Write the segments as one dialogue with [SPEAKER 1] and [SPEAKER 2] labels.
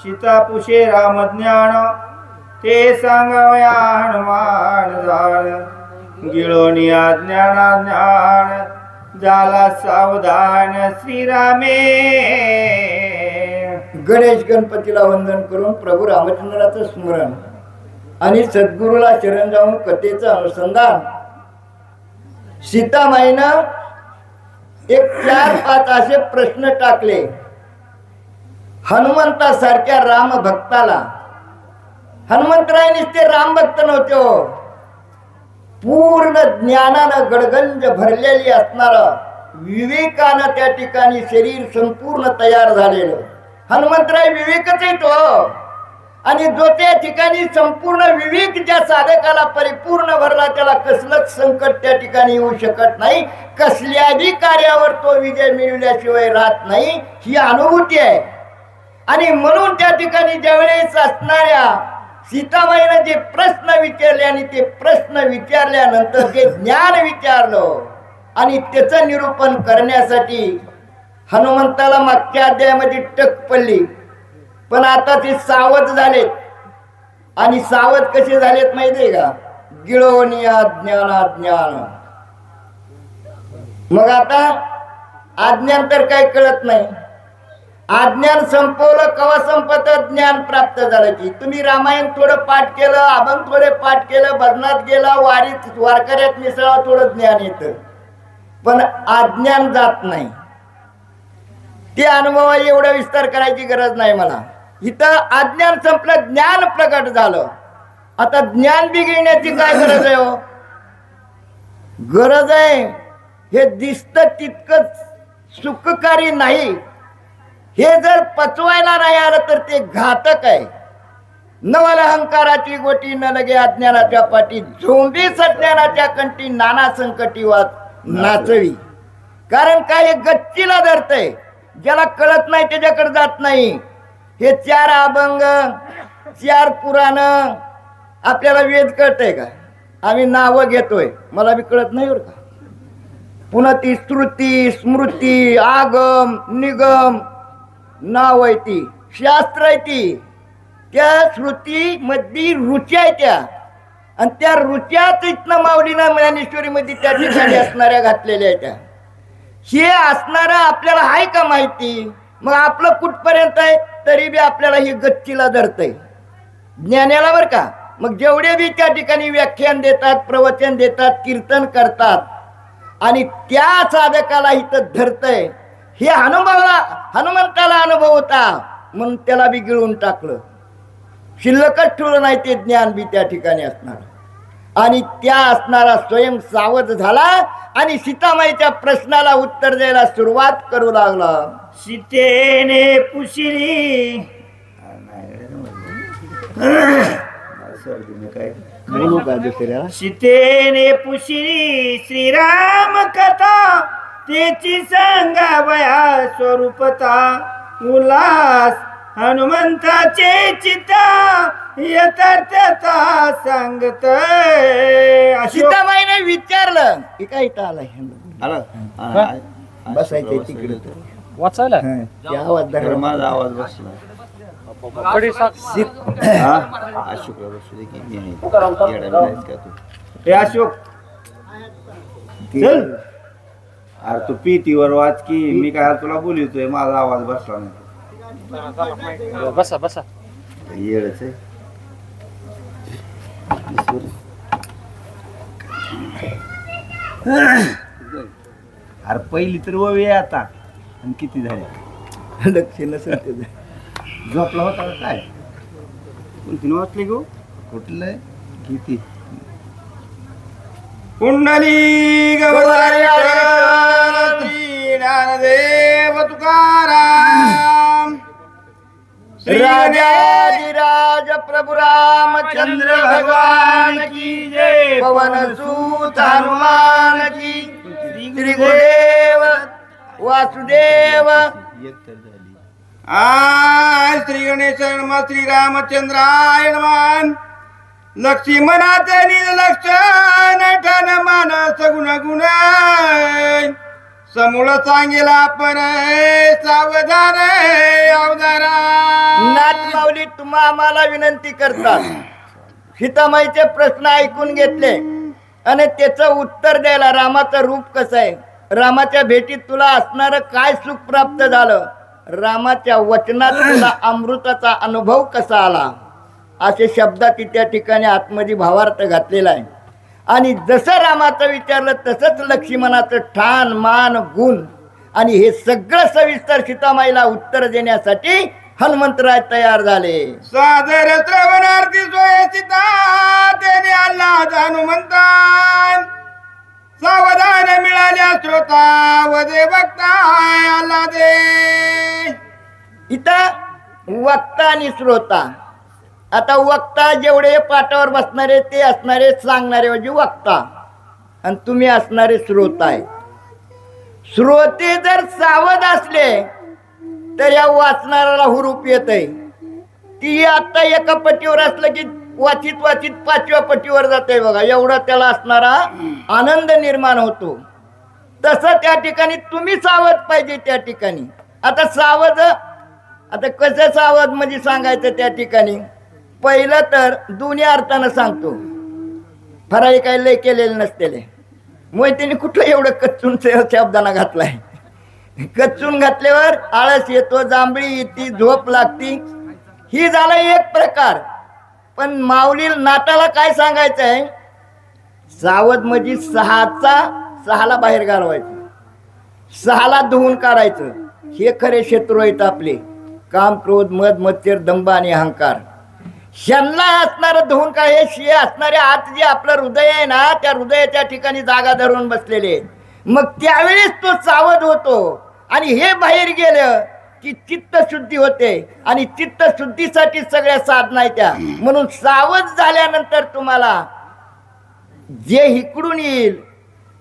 [SPEAKER 1] सीता पुषे राम ज्ञान ते सांगावया हनुमान जाण गिळोनी अज्ञाना ज्ञान झाला सावधान श्रीरामे।
[SPEAKER 2] गणेश गणपतीला वंदन करून प्रभू रामचंद्राचं स्मरण आणि सद्गुरूला शरण जाऊन कथेचं अनुसंधान। सीतामाईनं एक 4-5 असे प्रश्न टाकले हनुमंतासारख्या राम भक्ताला। हनुमंतराय नुसते राम भक्त नव्हते हो, पूर्ण ज्ञानानं गडगंज भरलेली असणार, विवेकानं त्या ठिकाणी शरीर संपूर्ण तयार झालेलं। हनुमंतराय विवेकच आहे तो, आणि जो त्या ठिकाणी संपूर्ण विवेक ज्या साधकाला परिपूर्ण भरला त्याला कसलंच संकट त्या ठिकाणी येऊ शकत नाही, कसल्याही कार्यावर तो विजय मिळवल्याशिवाय राहत नाही, ही अनुभूती आहे। आणि म्हणून त्या ठिकाणी ज्यावेळेस असणाऱ्या सीताबाईनं जे प्रश्न विचारले आणि ते प्रश्न विचारल्यानंतर जे ज्ञान विचारलं आणि त्याचं निरूपण करण्यासाठी हनुमंताला मागच्या अध्यायामध्ये टक पडली, पण आता ते सावध झालेत। आणि सावध कसे झालेत माहितीये का? गिळोनी अज्ञान। मग आता अज्ञान तर काही कळत नाही, अज्ञान संपवलं कवा संपत ज्ञान प्राप्त झालं की। तुम्ही रामायण थोडं पाठ केलं, अभंग थोडे पाठ केलं, भजनात गेला, वारीत वारकऱ्यात मिसळा, थोडं ज्ञान येतं, पण अज्ञान जात नाही। ते अनुभवा एवढा विस्तार करायची गरज नाही मला। इथं अज्ञान संपलं, ज्ञान प्रकट झालं। आता ज्ञान बिघडण्याची काय गरज आहे हो? गरज आहे हे दिसतं तितकंच सुखकारी नाही, हे जर पचवायला नाही आलं तर ते घातक आहे। नवल अहंकाराची गोटी न लगे अज्ञानाच्या पाठी, झोंबी सज्ञानाच्या कंठी नाना संकटी वाच नाचवी। कारण काय हे गच्चीला धरतय, ज्याला कळत नाही त्याच्याकडे जात नाही। हे 4 अभंग 4 पुराण आपल्याला वेद कळतंय का? आम्ही नावं घेतोय, मला बी कळत नाही बरं का। पुन्हा ती श्रुती स्मृती आगम निगम नाव आहे, ती शास्त्र आहे, ती त्या श्रुती मधली रुची आहे त्या, आणि त्या रुच्याच इथनं माऊलीनं ज्ञानेश्वरी मध्ये त्या ठिकाणी असणाऱ्या घातलेल्या आहेत त्या। हे असणारं आपल्याला आहे का माहिती? मग आपलं कुठपर्यंत आहे तरी बी आपल्याला हे गच्चीला धरतंय ज्ञानाला बरं का। मग जेवढे बी त्या ठिकाणी व्याख्यान देतात, प्रवचन देतात, कीर्तन करतात, आणि त्या साधकाला इथं धरतंय, हे हनुमंताला अनुभव होता म्हणून त्याला बी गिळून टाकलं, शिल्लकच ठेवलं नाही ते ज्ञान बी त्या ठिकाणी असणार। आणि त्या असणारा स्वयं सावध झाला आणि सीतामाईच्या प्रश्नाला उत्तर द्यायला सुरुवात करू लागला।
[SPEAKER 1] सीतेने पुशिली
[SPEAKER 2] बोलू का दुसऱ्या?
[SPEAKER 1] सीतेने पुशिली श्रीराम कथा, त्याची सांगावया स्वरूपता उल्हास हनुमंताचे चिता यथार्थता सांगत।
[SPEAKER 2] सीताबाईने विचारलं की काय इथं आलाय, बसायचं तिकडे
[SPEAKER 3] वाचायला
[SPEAKER 2] आवाज धरला,
[SPEAKER 1] माझा आवाज बसला। अशोक चल, अरे तू पीटीवर वाच की, मी काय तुला बोलतोय, माझा आवाज बसला नाही।
[SPEAKER 3] बसा बसा,
[SPEAKER 1] येडच आहे। अरे पहिली तर ववी आहे आता, आणि किती झाले
[SPEAKER 2] लक्ष नसेल
[SPEAKER 1] झोपला होता का काय? कोणती वाचली गो? कुठलं किती? कुंडली ज्ञानदेव तुकाराम
[SPEAKER 2] राजाधिराज प्रभु रामचंद्र भगवान की जय, पवन सूत हनुमान की, श्री गुरुदेव वासुदेव।
[SPEAKER 1] श्री गणेश नमः, श्री रामचंद्राय नमः। लक्ष्मणाचे निज लक्षण ठन मन सगुण गुण, समूळ सांगेल आपण सावधान अवधारा.
[SPEAKER 2] नाथ माऊली तुम्हा आम्हाला विनंती करतात, सीतामाईचे प्रश्न ऐकून घेतले आणि त्याचं उत्तर द्यायला, रामाचं रूप कसं आहे, रामाच्या भेटीत तुला असणारं काय सुख प्राप्त झालं, रामाच्या वचनात तुला अमृताचा अनुभव कसा आला, असे शब्दात त्या ठिकाणी आतमध्ये भावार्थ घातलेला आहे. आणि जसं रामाचं विचारलं तसंच लक्ष्मणाचं ठाण मान गुण आणि हे सगळं सविस्तर सीतामाईला उत्तर देण्यासाठी हनुमंतराय तयार झाले.
[SPEAKER 1] सादर श्रवणार्थी सोय सीता त्याने आल्हाद हनुमंतान, सावधान मिळाल्या श्रोता वदे वक्ता आल्हादे.
[SPEAKER 2] इथं वक्ता आणि श्रोता. आता वक्ता जेवढे पाठावर बसणारे ते असणारे सांगणारे म्हणजे वक्ता, आणि तुम्ही असणारे श्रोता आहे. श्रोते जर सावध असले तर या वाचणाऱ्याला हुरूप येत आहे. ती आता एका पट्टीवर असलं की वाचित वाचित 5व्या पट्टीवर जाते बघा, एवढा त्याला असणारा आनंद निर्माण होतो. तसं त्या ठिकाणी तुम्ही सावध पाहिजे. त्या ठिकाणी आता सावध, आता कसं सावध म्हणजे सांगायचं त्या ठिकाणी, पहिलं तर दोन्ही अर्थानं सांगतो. फराळी काही लय केलेले नसतेले, मोहितीने कुठं एवढं कच्चून शब्दांना घातलाय. कच्चून घातल्यावर आळस येतो, जांभळी येते, झोप लागती, ही झाला एक प्रकार. पण माऊली नाटाला काय सांगायचं आहे, सावध म्हणजे 6ला बाहेर घालवायचं, 6ला धुवून काढायचं. हे खरे शत्रू आहेत आपले, काम क्रोध मद मत्सर दंभ आणि अहंकार. ह्यांना असणारं धुवून काय, हे असणारे आत जे आपलं हृदय आहे ना, त्या हृदयाच्या ठिकाणी जागा धरून बसलेले. मग त्यावेळेस तो सावध होतो आणि हे बाहेर गेलं की चित्तशुद्धी होते, आणि चित्तशुद्धीसाठी सगळ्या साधना आहेत त्या. म्हणून सावध झाल्यानंतर तुम्हाला जे इकडून येईल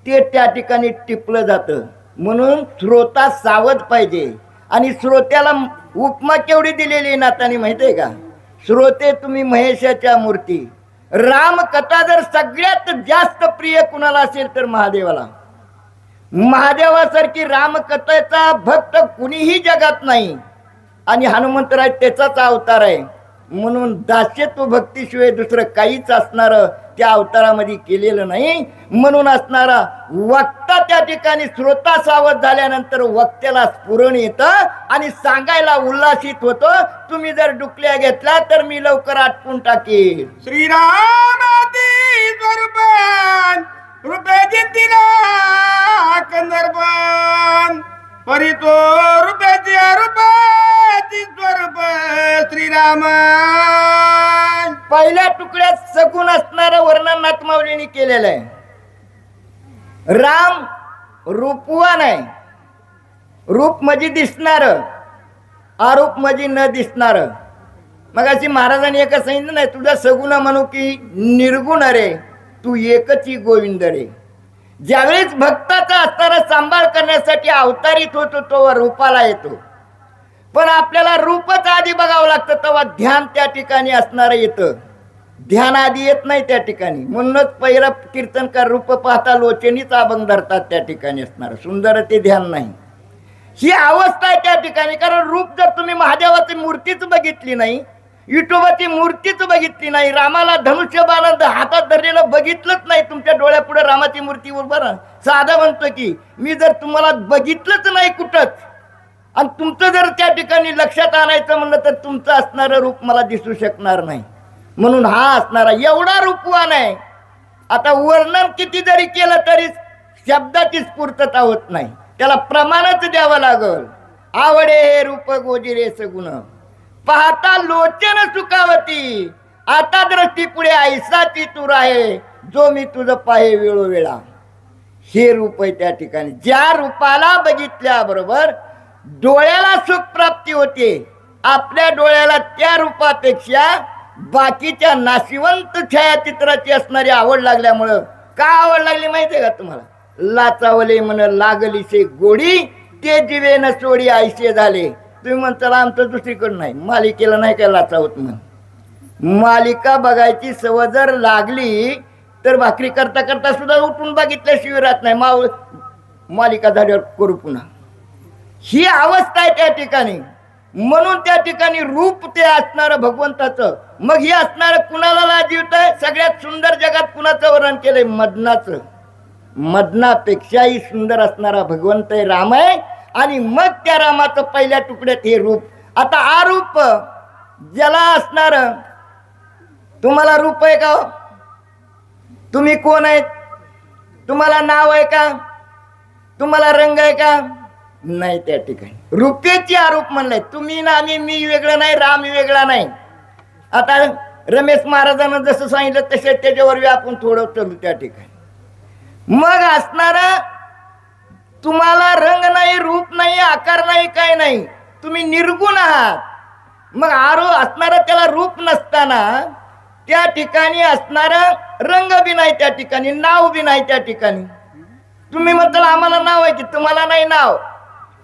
[SPEAKER 2] ते त्या ठिकाणी टिपलं जातं. म्हणून श्रोता सावध पाहिजे. आणि श्रोत्याला उपमा केवढी दिलेली नातानी माहिती आहे का, श्रोते तुम्ही महेशाच्या मूर्ती. रामकथा जर सगळ्यात जास्त प्रिय कुणाला असेल तर महादेवाला. महादेवासारखी रामकथेचा भक्त कुणीही जगात नाही, आणि हनुमंतराय त्याचाच अवतार आहे. म्हणून दास्यत्व भक्तीशिवाय दुसरं काहीच असणार त्या अवतारामध्ये केलेलं नाही. म्हणून असणारा वक्ता त्या ठिकाणी श्रोता सावध झाल्यानंतर वक्त्याला स्फुरण येतं आणि सांगायला उल्हासित होतो. तुम्ही जर डुकल्या घेतला तर मी लवकर आटपून टाकेल.
[SPEAKER 1] श्रीरामाती स्वरूपान रूपे जिंतीला कंदर्पण परितो रूपाची रूपाची स्वरूप श्रीराम.
[SPEAKER 2] पहिल्या तुकड्यात सगुण असणारं वर्णन नाथ माऊलीने केलेलं आहे. राम रूपवान आहे, रूप म्हणजे दिसणार, अरूप म्हणजे न दिसणार. मग अशी महाराजांनी एकच सांगितलं नाही, तुझा सगुण म्हणू की निर्गुण रे तू एकची गोविंद रे. ज्यावेळेस भक्ताचा असणारा सांभाळ करण्यासाठी अवतारित होतो तो रूपाला येतो. पण आपल्याला रूपच आधी बघावं लागतं, तेव्हा ध्यान त्या ठिकाणी असणारं येतं. ध्यान आधी येत नाही त्या ठिकाणी. म्हणूनच पहिला कीर्तनकार रूप पाहता लोचनीच अभंग धरतात. त्या ठिकाणी असणार सुंदर ते ध्यान नाही. ही अवस्था आहे त्या ठिकाणी. कारण रूप जर तुम्ही महादेवाची मूर्तीच बघितली नाही, विठोबाची मूर्तीच बघितली नाही, रामाला धनुष्यबाण हातात धरलेलं बघितलंच नाही, तुमच्या डोळ्यापुढे रामाची मूर्ती उभं साधा म्हणतो की मी जर तुम्हाला बघितलंच नाही कुठंच, आणि तुमचं जर त्या ठिकाणी लक्षात आणायचं म्हणलं तर तुमचं असणारं रूप मला दिसू शकणार नाही. म्हणून हा असणारा एवढा रूपवान आहे. आता वर्णन किती जरी केलं तरी शब्दाची स्फूर्तता होत नाही, त्याला प्रमाणच द्यावं लागल. आवडे हे रूप गोजिरे सगुण पाहता लोचन सुखावती, आता दृष्टी पुढे ऐसाची तूर आहे, जो मी तुझं पाहे वेळोवेळा. हे रूप आहे त्या ठिकाणी. ज्या रूपाला बघितल्याबरोबर डोळ्याला सुख प्राप्ती होते, आपल्या डोळ्याला त्या रूपापेक्षा बाकीच्या नाशिवंत छायाचित्राची असणारी आवड लागल्यामुळं. का आवड लागली माहितीये का तुम्हाला, लाचावले म्हण लागलीसे गोडी, ते जीवे न सोडी आयसे झाले. तुम्ही म्हणताला आमचं दुसरीकडं नाही, मालिकेला नाही काय लाचावत म्हण. मालिका बघायची सवय जर लागली तर भाकरी करता करता सुद्धा उठून बघितल्याशिवाय राहत नाही. मालिका झाल्यावर करू पुन्हा. ही अवस्था आहे त्या ठिकाणी. म्हणून त्या ठिकाणी रूप ते असणारं भगवंताचं. मग हे असणारं कुणाला लाजिवत आहे? सगळ्यात सुंदर जगात कुणाचं वर्णन केलंय? मदनाचं. मदनापेक्षाही सुंदर असणारा भगवंत आहे, राम आहे. आणि मग त्या रामाचं पहिल्या तुकड्यात हे रूप. आता आरूप ज्याला असणार, तुम्हाला रूप आहे का? तुम्ही कोण आहेत? तुम्हाला नाव आहे का? तुम्हाला रंग आहे का? नाही. त्या ठिकाणी रूपेची आरूप म्हणलंय. तुम्ही ना आम्ही, मी वेगळं नाही, राम वेगळा नाही. आता रमेश महाराजांना जसं सांगितलं तसे त्याच्यावर आपण थोडं चलू त्या ठिकाणी. मग असणार तुम्हाला रंग नाही, रूप नाही, आकार नाही, काय नाही, तुम्ही निर्गुण आहात. मग असणार त्याला रूप नसताना त्या ठिकाणी असणार रंग बी नाही, त्या ठिकाणी नाव बी नाही. त्या ठिकाणी तुम्ही म्हणताल आम्हाला नाव आहे की तुम्हाला नाही नाव.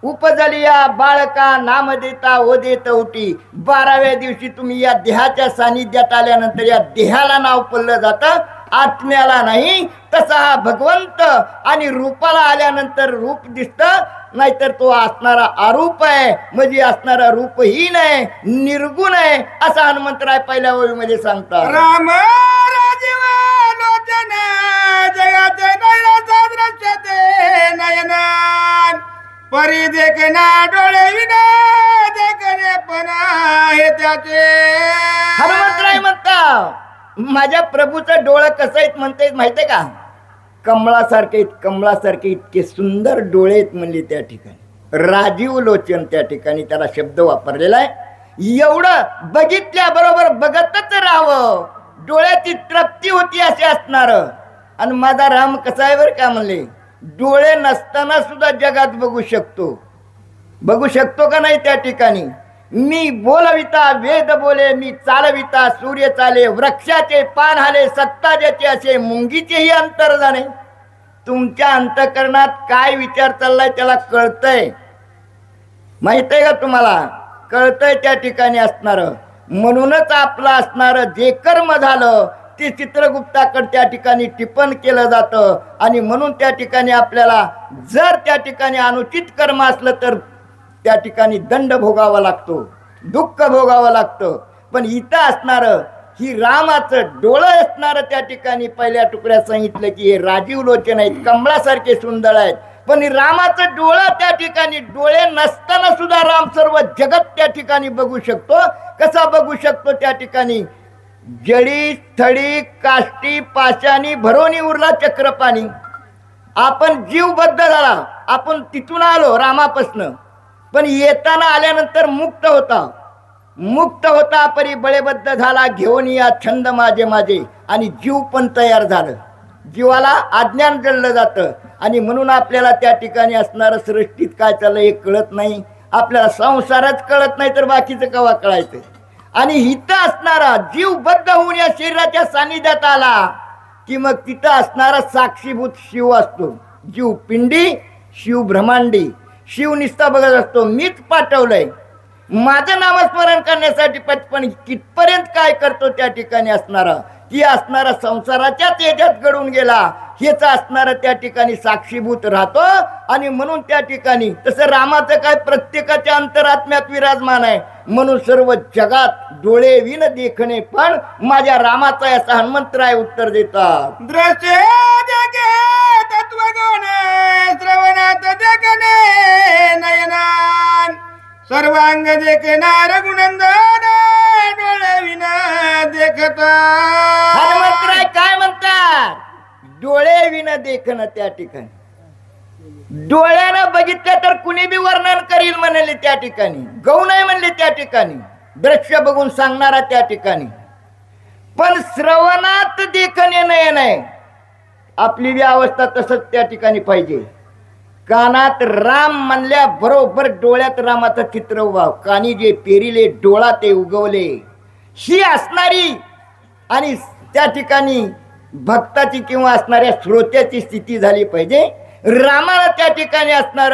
[SPEAKER 2] उपजलिया बाळका नाम देता ओ देत उठी. 12व्या दिवशी तुम्ही या देहाच्या सानिध्यात आल्यानंतर या देहाला नाव पडलं जातं, आत्म्याला नाही. तसा हा भगवंत आणि रूपाला आल्यानंतर रूप दिसतं, नाहीतर तो असणारा आरूप आहे. म्हणजे असणारा रूपहीन आहे, निर्गुण आहे, असा हनुमंतराय पहिल्या ओळीमध्ये सांगतात.
[SPEAKER 3] राम राजीव लोचन जगाचे नयन परी देखना डोळे विना देखणे पण आहे त्याचे.
[SPEAKER 2] हनुमंतराय म्हणता माझ्या प्रभूचं डोळं कसं आहेत म्हणते माहितीये का? कमळासारखे, कमळासारखे इतके सुंदर डोळे आहेत म्हणले त्या ठिकाणी. राजीव लोचन त्या ठिकाणी त्याला शब्द वापरलेला आहे. एवढं बघितल्याबरोबर बघतच राहावं, डोळ्याची तृप्ती होती असे असणार. आणि माझा राम कसा आहे बरं का म्हणले, डोळे नसताना सुद्धा जगात बघू शकतो. बघू शकतो का नाही? त्या ठिकाणी मी बोलविता वेद बोले, मी चालविता सूर्य चाले, वृक्षाचे पान हाले, सत्ता ज्याचे असे मुंगीचेही अंतर जाणे. तुमच्या अंतःकरणात काय विचार चाललाय त्याला कळतंय, माहित आहे का? तुम्हाला कळतंय त्या ठिकाणी असणार. म्हणूनच आपलं असणार जे कर्म झालं ते चित्रगुप्ताकडे त्या ठिकाणी टिपण केलं जातं. आणि म्हणून त्या ठिकाणी आपल्याला जर त्या ठिकाणी अनुचित कर्म असलं तर त्या ठिकाणी दंड भोगावा लागतो, दुःख भोगावं लागतं. पण इथं असणार ही रामाचं डोळं असणार त्या ठिकाणी पहिल्या तुकड्यात सांगितलं की हे राजीव लोचन आहेत, कमळासारखे सुंदर आहेत. पण रामाचं डोळं त्या ठिकाणी, डोळे नसताना सुद्धा राम सर्व जगत त्या ठिकाणी बघू शकतो. कसा बघू शकतो? त्या ठिकाणी जडी स्थळी काष्टी पाशानी भरोनी उरला चक्रपाणी. आपण जीवबद्ध झाला, आपण तिथून आलो रामापासनं, पण येताना आल्यानंतर मुक्त होता परी बळेबद्ध झाला, घेऊन या छंद माझे माझे. आणि जीव पण तयार झालं, जीवाला अज्ञान जळलं जातं. आणि म्हणून आपल्याला त्या ठिकाणी असणारं सृष्टीत काय चाललं हे कळत नाही. आपल्याला संसारच कळत नाही तर बाकीचं केव्हा कळायचं? आणि हिथं असणारा जीवबद्ध होऊन या शरीराच्या सानिध्यात आला की मग तिथं असणारा साक्षीभूत शिव असतो. जीव पिंडी, शिव ब्रह्मांडी. शिव निस्ता बघत असतो, मीच पाठवलंय माझं नामस्मरण करण्यासाठी. पण कितपर्यंत काय करतो त्या ठिकाणी असणारा, की असणारा संसाराच्या तेजात घडून गेला हेच असणारा त्या ठिकाणी साक्षीभूत राहतो. आणि म्हणून त्या ठिकाणी तसं रामाचं काय प्रत्येकाच्या अंतरात्म्यात विराजमान आहे. म्हणून सर्व जगात डोळे विन देखणे पण माझ्या रामाचा असा हनुमंतराय उत्तर देतात.
[SPEAKER 3] दृश्य जगे तत्वगुण श्रवणात देखणे नयनान सर्वांग देखणार गुणंदन डोळे विना देखता.
[SPEAKER 2] हनुमंतराय काय म्हणतात? डोळे विना देखणं. त्या ठिकाणी डोळ्यानं बघितलं तर कुणी बी वर्णन करील म्हणले त्या ठिकाणी, गौण आहे म्हणले त्या ठिकाणी, दृश्य बघून सांगणारा त्या ठिकाणी. पण श्रवणात देखणे नयन आहे. आपली बी अवस्था तसंच त्या ठिकाणी पाहिजे. कानात राम म्हणल्या बरोबर डोळ्यात रामाचं चित्र उभा. कानी जे पेरिले डोळा ते उगवले, ही असणारी आणि त्या ठिकाणी भक्ताची किंवा असणाऱ्या श्रोत्याची स्थिती झाली पाहिजे. रामाला त्या ठिकाणी असणार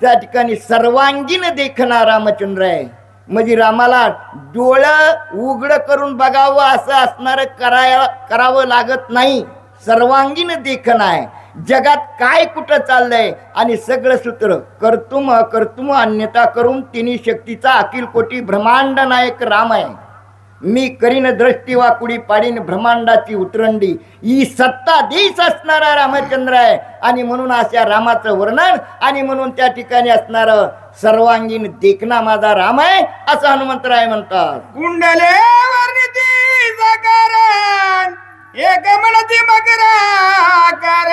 [SPEAKER 2] त्या ठिकाणी सर्वांगीण देखणा रामचंद्र आहे. म्हणजे रामाला डोळं उघड करून बघावं असं असणार करावं लागत नाही. सर्वांगीण देखणा आहे. जगात काय कुठं चाललंय आणि सगळं सूत्र कर्तुम अकर्तुम अन्यथा करून तिन्ही शक्तीचा अखिल कोटी ब्रह्मांड नायक राम आहे. मी करीन दृष्टी वाकुडी पाडीन ब्रह्मांडाची उतरंडी ही सत्ताधीश असणारा रामचंद्र आहे. आणि म्हणून अशा रामाचं वर्णन आणि म्हणून त्या ठिकाणी असणारं सर्वांगीण देखना माझा राम आहे असं हनुमंतराय म्हणतात.
[SPEAKER 3] कुंडले वर्णिती साकारण एक म्हणती मकराकार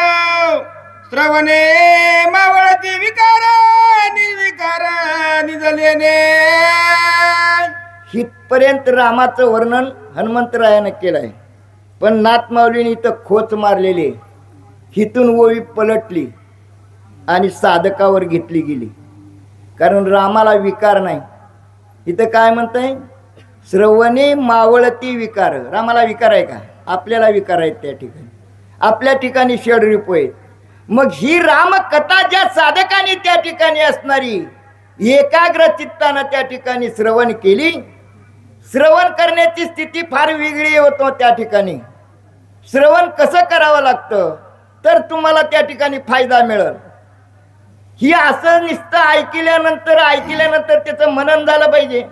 [SPEAKER 3] श्रवणे मावळती विकार निर्विकार निजलेने.
[SPEAKER 2] हितपर्यंत रामाचं वर्णन हनुमंतरायानं केलंय. पण नाथमाऊलीने इथं खोच मारलेली, हिथून ओवी पलटली आणि साधकावर घेतली गेली. कारण रामाला विकार नाही. इथं काय म्हणताय? श्रवणे मावळती विकार. रामाला विकार आहे का? आपल्याला विकार आहेत त्या ठिकाणी. आपल्या ठिकाणी षड्रिपू आहेत. मग ही रामकथा ज्या साधकाने त्या ठिकाणी असणारी एकाग्र चित्तानं त्या ठिकाणी श्रवण केली. श्रवण करण्याची स्थिती फार वेगळी होतो त्या ठिकाणी. श्रवण कसं करावं लागतं तर तुम्हाला त्या ठिकाणी फायदा मिळेल. ही असं नुसतं ऐकल्यानंतर त्याचं मनन झालं पाहिजे.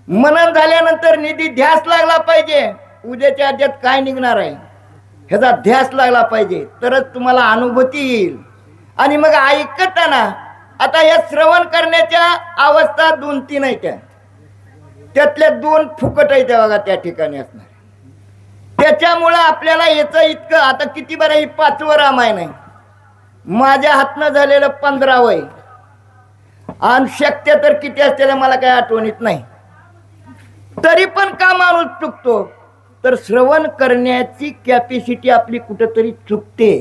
[SPEAKER 2] मनन झाल्यानंतर निधी ध्यास लागला पाहिजे. उद्याच्या आद्यात काय निघणार आहे ह्याचा ध्यास लागला पाहिजे तरच तुम्हाला अनुभूती येईल. आणि मग ऐकताना आता या श्रवण करण्याच्या अवस्था 2-3 आहेत. त्यातल्या 2 फुकट आहेत बघा त्या ठिकाणी असणार. त्याच्यामुळं आपल्याला याचं इतकं आता किती बरं ही 5वं रामायण आहे. माझ्या हातनं झालेलं 15वं आहे. आणि शक्य तर किती असलेलं मला काही आठवणीत नाही. तरी पण का माणूस चुकतो तर श्रवण करण्याची कॅपॅसिटी आपली कुठंतरी चुकते.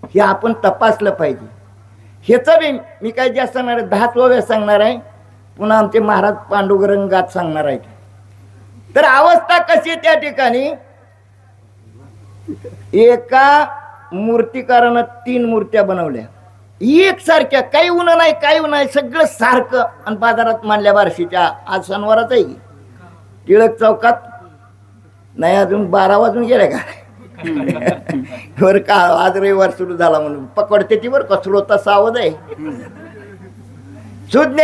[SPEAKER 2] हे आपण तपासलं पाहिजे. ह्याचं बी मी काय जास्त सांगणार आहे 10 ओव्या सांगणार आहे. पुन्हा आमचे महाराज पांडुरंगात सांगणार आहेत. तर अवस्था कशी त्या ठिकाणी एका मूर्तिकारानं 3 मूर्त्या बनवल्या एकसारख्या. काही उन नाही सगळं सारखं. आणि बाजारात मांडल्या बार्शीच्या आज सणवाराच आहे. टिळक चौकात नाही अजून 12 वाजून गेले का बरं का. आज रविवार सुरू झाला म्हणून पकडते ती बरं कसलो होता सावध आहे सुज्ञ.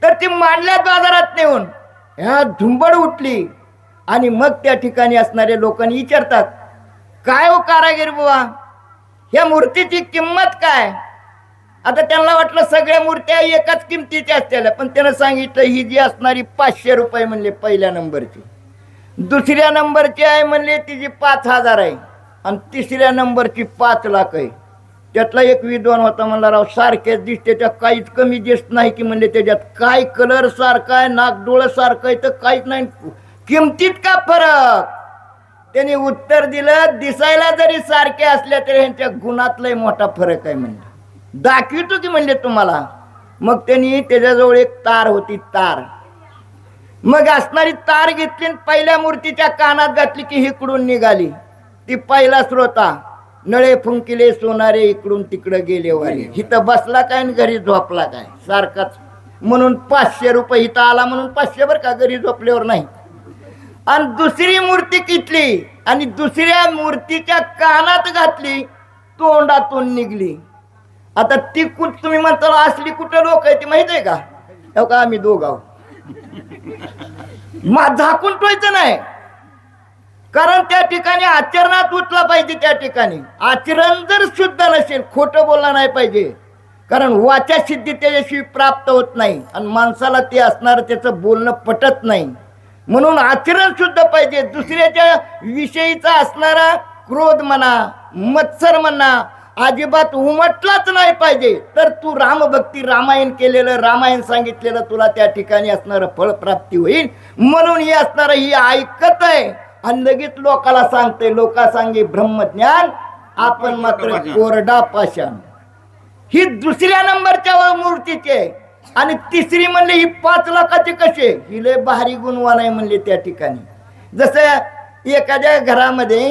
[SPEAKER 2] तर ती मांडल्यात बाजारात नेऊन ह्या झुंबड उठली. आणि मग त्या ठिकाणी असणारे लोकांनी विचारतात काय हो कारागीर बुवा ह्या मूर्तीची किंमत काय. आता त्यांना वाटलं सगळ्या मूर्त्या एकाच किमतीच्या असतील. पण त्यानं सांगितलं ही जी असणारी 500 रुपये म्हणले पहिल्या नंबरची. दुसऱ्या नंबरची आहे म्हणले तिची 5000 आहे. आणि तिसऱ्या नंबरची 5 लाख आहे. त्यातला एक विद्वान होता म्हणला राव सारख्याच दिसते त्या काहीच कमी दिसत नाही की म्हणले त्याच्यात काय कलर सारखा आहे नागडोळं सारखं आहे तर काहीच नाही किमतीत का फरक. त्यांनी उत्तर दिलं दिसायला जरी सारखे असल्या तरी ह्यांच्या गुणात लय मोठा फरक आहे म्हणले. दाखवतो की म्हणले तुम्हाला. मग त्यांनी त्याच्याजवळ एक तार होती तार. मग असणारी तार घेतली पहिल्या मूर्तीच्या कानात घातली की इकडून निघाली. ती पहिला श्रोता नळे फुंकिले सोनारे इकडून तिकडं गेले वारे. इथं बसला काय आणि घरी झोपला काय सारखाच. म्हणून 500 रुपये इथं आला म्हणून 500 बरं का घरी झोपल्यावर नाही. आणि दुसरी मूर्ती किटली आणि दुसऱ्या मूर्तीच्या कानात घातली तोंडातून निघली. आता ती तुम्ही म्हणता असली कुठं लोक आहे ती माहित आहे का. हो का आम्ही दोघं झाकून ठेवायचं नाही. कारण त्या ठिकाणी आचरणात उठला पाहिजे. त्या ठिकाणी आचरण जर शुद्ध नसेल खोटं बोलला नाही पाहिजे. कारण वाचा सिद्धी त्याच्याशिवाय प्राप्त होत नाही आणि माणसाला ते असणार त्याचं बोलणं पटत नाही. म्हणून आचरण शुद्ध पाहिजे. दुसऱ्याच्या विषयीचा असणारा क्रोध म्हणा मत्सर म्हणा अजिबात उमटलाच नाही पाहिजे. तर तू रामभक्ती रामायण केलेलं रामायण सांगितलेलं तुला त्या ठिकाणी असणारं फळप्राप्ती होईल. म्हणून हे असणारं ही ऐकत आहे आणि लगेच लोकाला सांगते. लोका सांगे ब्रह्मज्ञान आपण मात्र कोरडा पाषाण. ही दुसऱ्या नंबरच्या मूर्तीचे. आणि तिसरी म्हणले ही 5 लाखाची कसे ही लय भारी गुणवान आहे म्हणले त्या ठिकाणी. जसं एखाद्या घरामध्ये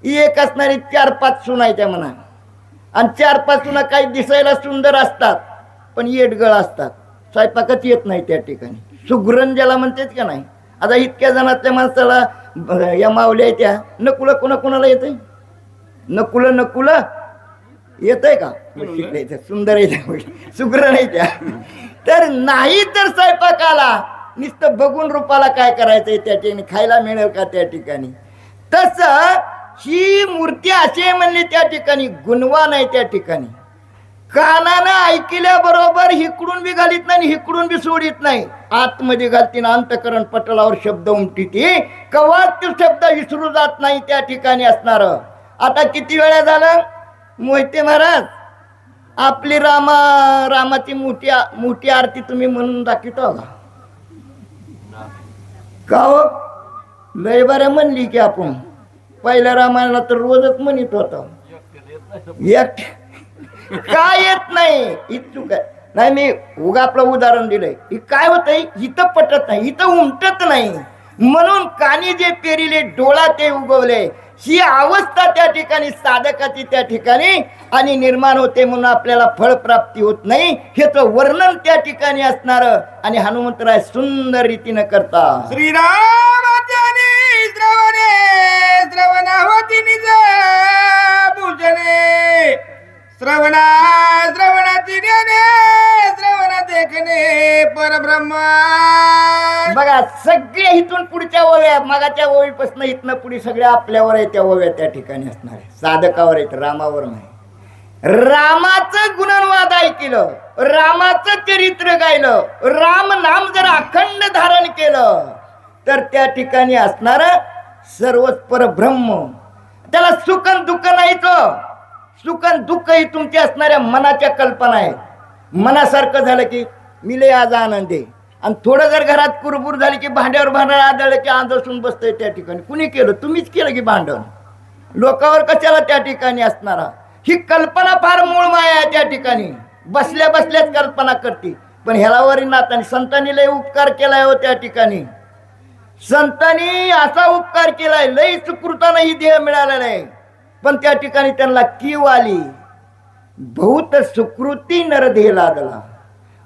[SPEAKER 2] एक असणारी 4-5 सुनायच्या म्हणा आणि 4-5 सुना काही दिसायला सुंदर असतात पण येडगळ असतात. स्वयंपाकच येत नाही त्या ठिकाणी. सुगरण ज्याला म्हणतात का नाही. आता इतक्या जणातल्या माणसाला या मावल्या त्या नकुलं कोणाला येते नकुलं येतंय का शिकलायचं सुंदर येते सुग्र नाही त्या तर नाही तर स्वयंपाकाला नुसतं बघून रूपाला काय करायचंय त्या ठिकाणी खायला मिळेल का त्या ठिकाणी तस ही मूर्ती असे म्हणले त्या ठिकाणी गुणवान आहे त्या ठिकाणी कानानं ऐकल्याबरोबर हिकडून बी घालीत नाही हिकडून बी सोडित नाही आतमध्ये घालतीन अंतकरण पटलावर शब्द उमटीती कवाच तो शब्द विसरू जात नाही त्या ठिकाणी असणार आता किती वेळा झालं मोहिते महाराज आपली रामाची मोठी आरती तुम्ही म्हणून दाखवतो का हो लय बरं म्हणली की आपण पहिल्या रामायणाला तर रोजच म्हणत होतो काय येत नाही इच्छुक आहे नाही मी उगा आपलं उदाहरण दिलंय काय होतंय इथं पटत नाही इथं उमटत नाही म्हणून कानी जे पेरिले डोळा ते उगवले ही अवस्था त्या ठिकाणी साधकाची त्या ठिकाणी आणि निर्माण होते म्हणून आपल्याला फळप्राप्ती होत नाही ह्याचं वर्णन त्या ठिकाणी असणार आणि हनुमंतराय सुंदर रीतीनं करता
[SPEAKER 3] श्रीराम श्रवणावती निज पूजने श्रवणाती ज्ञाने श्रवण देखणे परब्रह्म
[SPEAKER 2] बघा सगळे इथून पुढच्या ओव्या मागाच्या ओवीपासून इथनं पुढे सगळ्या आपल्यावर आहे त्या ओव्या त्या ठिकाणी असणार आहे साधकावर आहेत रामावर नाही रामाचं गुणवाद ऐकलं रामाचं चरित्र गायलं राम नाम जर अखंड धारण केलं तर त्या ठिकाणी असणार सर्वच परब्रह्म त्याला सुख दुःख नाहीच सुख दुःख ही तुमच्या असणाऱ्या मनाच्या कल्पना आहेत मनासारखं झालं की मी लय आज आनंद आहे आणि थोडं जर घरात कुरबुर झाली की भांड्यावर भांडण आदळलं की आंदोसून बसतंय त्या ठिकाणी कुणी केलं तुम्हीच केलं की भांडण लोकांवर कशाला त्या ठिकाणी असणारा ही कल्पना फार मूळ माया आहे त्या ठिकाणी बसल्या बसल्याच कल्पना करते पण ह्याला वरी नातानी संतांनी लय उपकार केलाय हो त्या ठिकाणी संतांनी असा उपकार केलाय लय सुकृतानं ही देह मिळालेला आहे पण त्या ठिकाणी त्यांना कीव आली बहुत सुकृती नरदेह लागला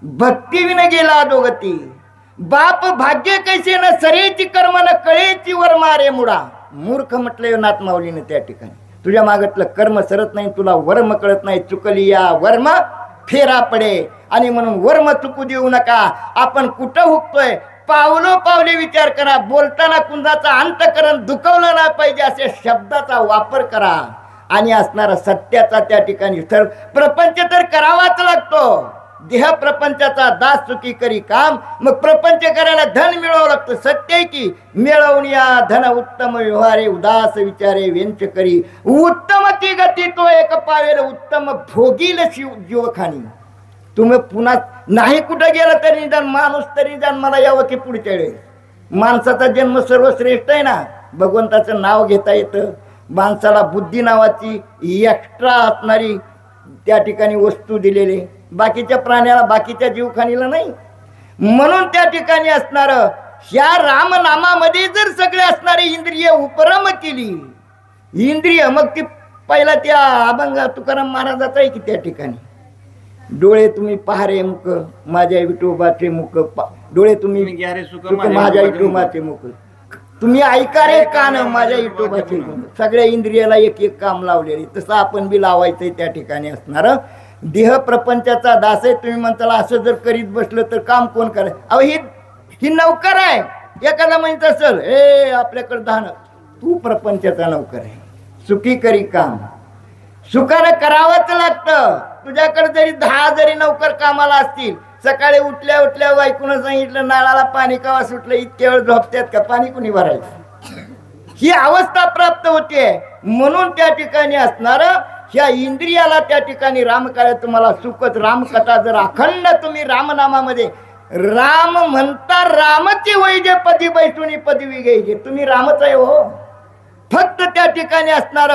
[SPEAKER 2] भक्ती विन गेला अधोगती बाप भाग्य कैसे न सरेची कर्म न कळेची वर मारे मुडा मूर्ख म्हटले नाथ माऊलीने त्या ठिकाणी तुझ्या मागतलं कर्म सरत नाही तुला वर्म कळत नाही चुकली या वर्म फेरा पडे आणि म्हणून वर्म चुकू देऊ नका आपण कुठं हुकतोय पावलो पावले विचार करा बोलताना कुंजाचा अंतकरण दुखवलं नाही पाहिजे असे शब्दाचा वापर करा आणि असणारा सत्याचा त्या ठिकाणी तर प्रपंच तर करावाच लागतो देह प्रपंचाचा दास चुकी करी काम मग प्रपंच करायला धन मिळवावं लागतं सत्य आहे की मिळवून या धन उत्तम व्यवहारे उदास विचारे व्यंच करी उत्तम ती गती तो एक पावेल उत्तम भोगील जीवखानी तुम्ही पुन्हा नाही कुठं गेलं तरी निदान माणूस तरी जन्माला यावं की पुढच्या वेळेस माणसाचा जन्म सर्वश्रेष्ठ आहे ना भगवंताचं नाव घेता येतं माणसाला बुद्धी नावाची एक्स्ट्रा असणारी त्या ठिकाणी वस्तू दिलेली बाकीच्या प्राण्याला बाकीच्या जीवखानीला नाही म्हणून त्या ठिकाणी असणार ह्या रामनामामध्ये जर सगळे असणारी इंद्रिय उपरम केली इंद्रिय मग ती पहिला त्या अभंग तुकाराम महाराजाचा आहे की त्या ठिकाणी डोळे तुम्ही पहारे मुख माझ्या विठोबाचे मुख डोळे तुम्ही माझ्या विठोबाचे मुख तुम्ही ऐका रे कान माझ्या विठोबाचे सगळ्या इंद्रियाला एक एक काम लावलेले तसं आपण बी लावायचंय त्या ठिकाणी असणार देह प्रपंचाचा दास आहे तुम्ही म्हणताला असं जर करीत बसलं तर काम कोण कराय अहो ही नौकर आहे एखादा म्हणत असेल ए आपल्याकडे धान तू प्रपंचाचा नौकर आहे सुखी करी काम सुखानं करावंच लागतं तुझ्याकडे जरी 10 जरी नौकर कामाला असतील सकाळी उठल्या उठल्या बायकोनं सांगितलं नाळाला पाणी कावा सुटलं इतक्या वेळ झोपत्यात का पाणी कुणी भरायचं ही अवस्था प्राप्त होते म्हणून त्या ठिकाणी असणार ह्या इंद्रियाला त्या ठिकाणी रामकार्य तुम्हाला सुखच रामकथा जर अखंड तुम्ही रामनामामध्ये राम म्हणता रामची वैजे पदी बैसुनी पदवी घ्यायची तुम्ही रामच आहे हो फक्त त्या ठिकाणी असणार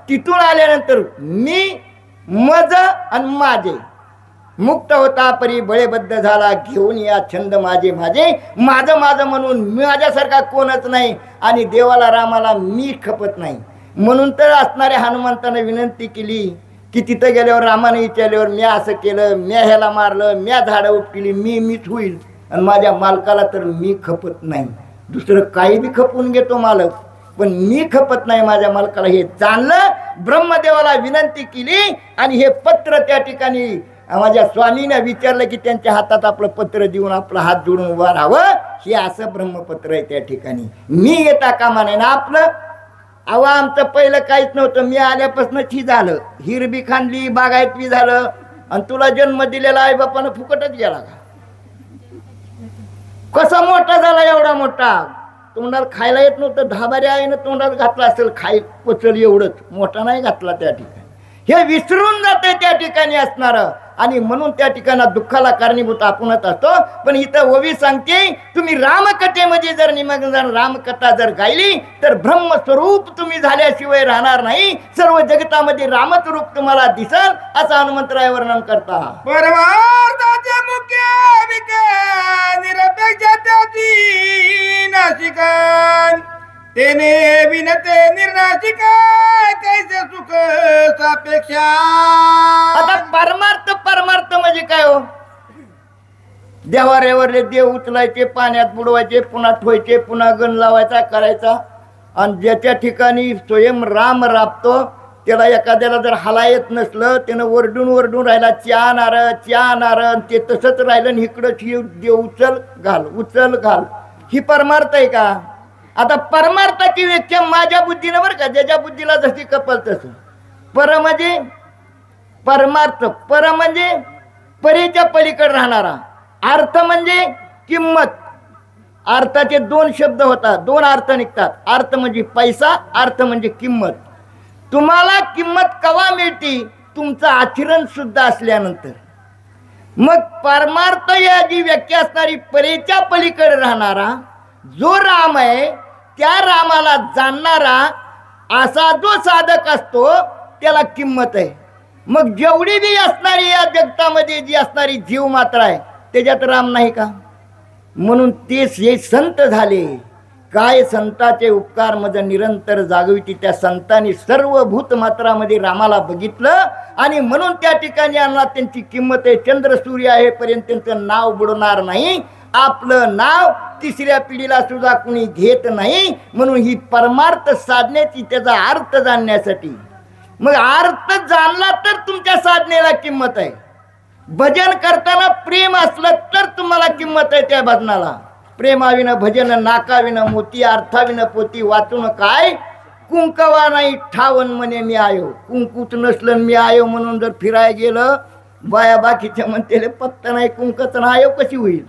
[SPEAKER 2] तिथून आल्यानंतर मी मज आणि माझे मुक्त होता परी बळेबद्ध झाला घेऊन या छंद माझे माझे माझं माझं म्हणून माझ्यासारखा कोणच नाही आणि देवाला रामाला मी खपत नाही म्हणून तर असणाऱ्या हनुमंताने विनंती केली की तिथं गेल्यावर रामाने विचारल्यावर मी असं केलं म्या ह्याला मारलं म्या झाडं उपटली मीच होईल आणि माझ्या मालकाला तर मी खपत नाही दुसरं काही बी खपून घेतो मालक पण मी खपत नाही माझ्या मालकाला हे जाणलं ब्रह्मदेवाला विनंती केली आणि हे पत्र त्या ठिकाणी माझ्या स्वामीने विचारलं की त्यांच्या हातात आपलं पत्र देऊन आपला हात जोडून उभा राहावं. हे असं ब्रह्मपत्र आहे त्या ठिकाणी. मी येता कामा नये ना आपलं. अहो आमचं पहिलं काहीच नव्हतं. मी आल्यापासूनच ही झालं. हिर बी खांदली, बागायत बी झालं. आणि तुला जन्म दिलेला आई बापानं फुकटच गेला का? कसा मोठा झाला एवढा मोठा? तोंडाला खायला येत नव्हतं. धाबाऱ्या आईनं तोंडात घातला असेल, खाय पचल एवढंच, मोठा नाही घातला त्या ठिकाणी. हे विसरून जाते त्या ठिकाणी असणार. आणि म्हणून त्या ठिकाणी दुःखाला कारणीभूत आपणच असतो. पण इथं ओवी सांगते, तुम्ही रामकथेमध्ये जर निमग्न जर रामकथा जर गायली तर ब्रह्मस्वरूप तुम्ही झाल्याशिवाय राहणार नाही. सर्व जगतामध्ये रामस्वरूप तुम्हाला दिसल असं हनुमंतराय वर्णन करता.
[SPEAKER 3] परमार्थाचे मुख्य विकार निरपेक्षताची नाशिकान तेने विनते निर्नाशिका कैसे सुख सापेक्षा.
[SPEAKER 2] आता परमार्थ परमार्थ म्हणजे काय हो? देवाऱ्यावरले देव उचलायचे, पाण्यात बुडवायचे, पुन्हा ठेवायचे, पुन्हा गण लावायचा करायचा. आणि ज्याच्या ठिकाणी स्वयं राम राबतो त्याला एखाद्याला जर हाला येत नसलं, त्यानं वरडून वरडून राहिला च्या नार ते तसंच राहिलं. आणि इकडंच देव उचल घाल. ही परमार्थ आहे का? आता परमार्थाची व्याख्या माझ्या बुद्धीनं बरं का, ज्याच्या बुद्धीला जशी कपल तसं. पर म्हणजे परमार्थ, पर म्हणजे परीच्या पलीकडे राहणारा. अर्थ म्हणजे किंमत. अर्थाचे दोन शब्द होतात, दोन अर्थ निघतात. अर्थ म्हणजे पैसा, अर्थ म्हणजे किंमत. तुम्हाला किंमत कवा मिळते? तुमचं आचरण सुद्धा असल्यानंतर. मग परमार्थ या जी व्याख्या असणारी परीच्या पलीकडे राहणारा जो राम आहे, त्या रामाला जाणणारा असा जो साधक असतो त्याला किंमत आहे. मग जेवढी बी असणारी या जगतामध्ये जी असणारी जीव मात्र आहे त्याच्यात राम नाही का? म्हणून तेच हे संत झाले. काय संताचे उपकार मज निरंतर जागविती. त्या संतांनी सर्व भूत मात्रामध्ये रामाला बघितलं आणि म्हणून त्या ठिकाणी यांना त्यांची किंमत आहे. चंद्र सूर्य आहे पर्यंत त्यांचं नाव बुडणार नाही. आपलं नाव तिसऱ्या पिढीला सुद्धा कुणी घेत नाही. म्हणून ही परमार्थ साधण्याची, त्याचा अर्थ जाणण्यासाठी. मग अर्थ जाणला तर तुमच्या साधनेला किंमत आहे. भजन करताना प्रेम असलं तर तुम्हाला किंमत आहे त्या भजनाला. प्रेमाविनं भजन नाकाविनं मोती, अर्थाविनं पोती. वाचून काय कुंकवा नाही ठावन म्हणे मी आयो. कुंकूच नसलं मी आयो म्हणून जर फिराय गेलं, बाया बाकीच्या म्हणते पत्ता नाही कुंकच ना आयो कशी होईल?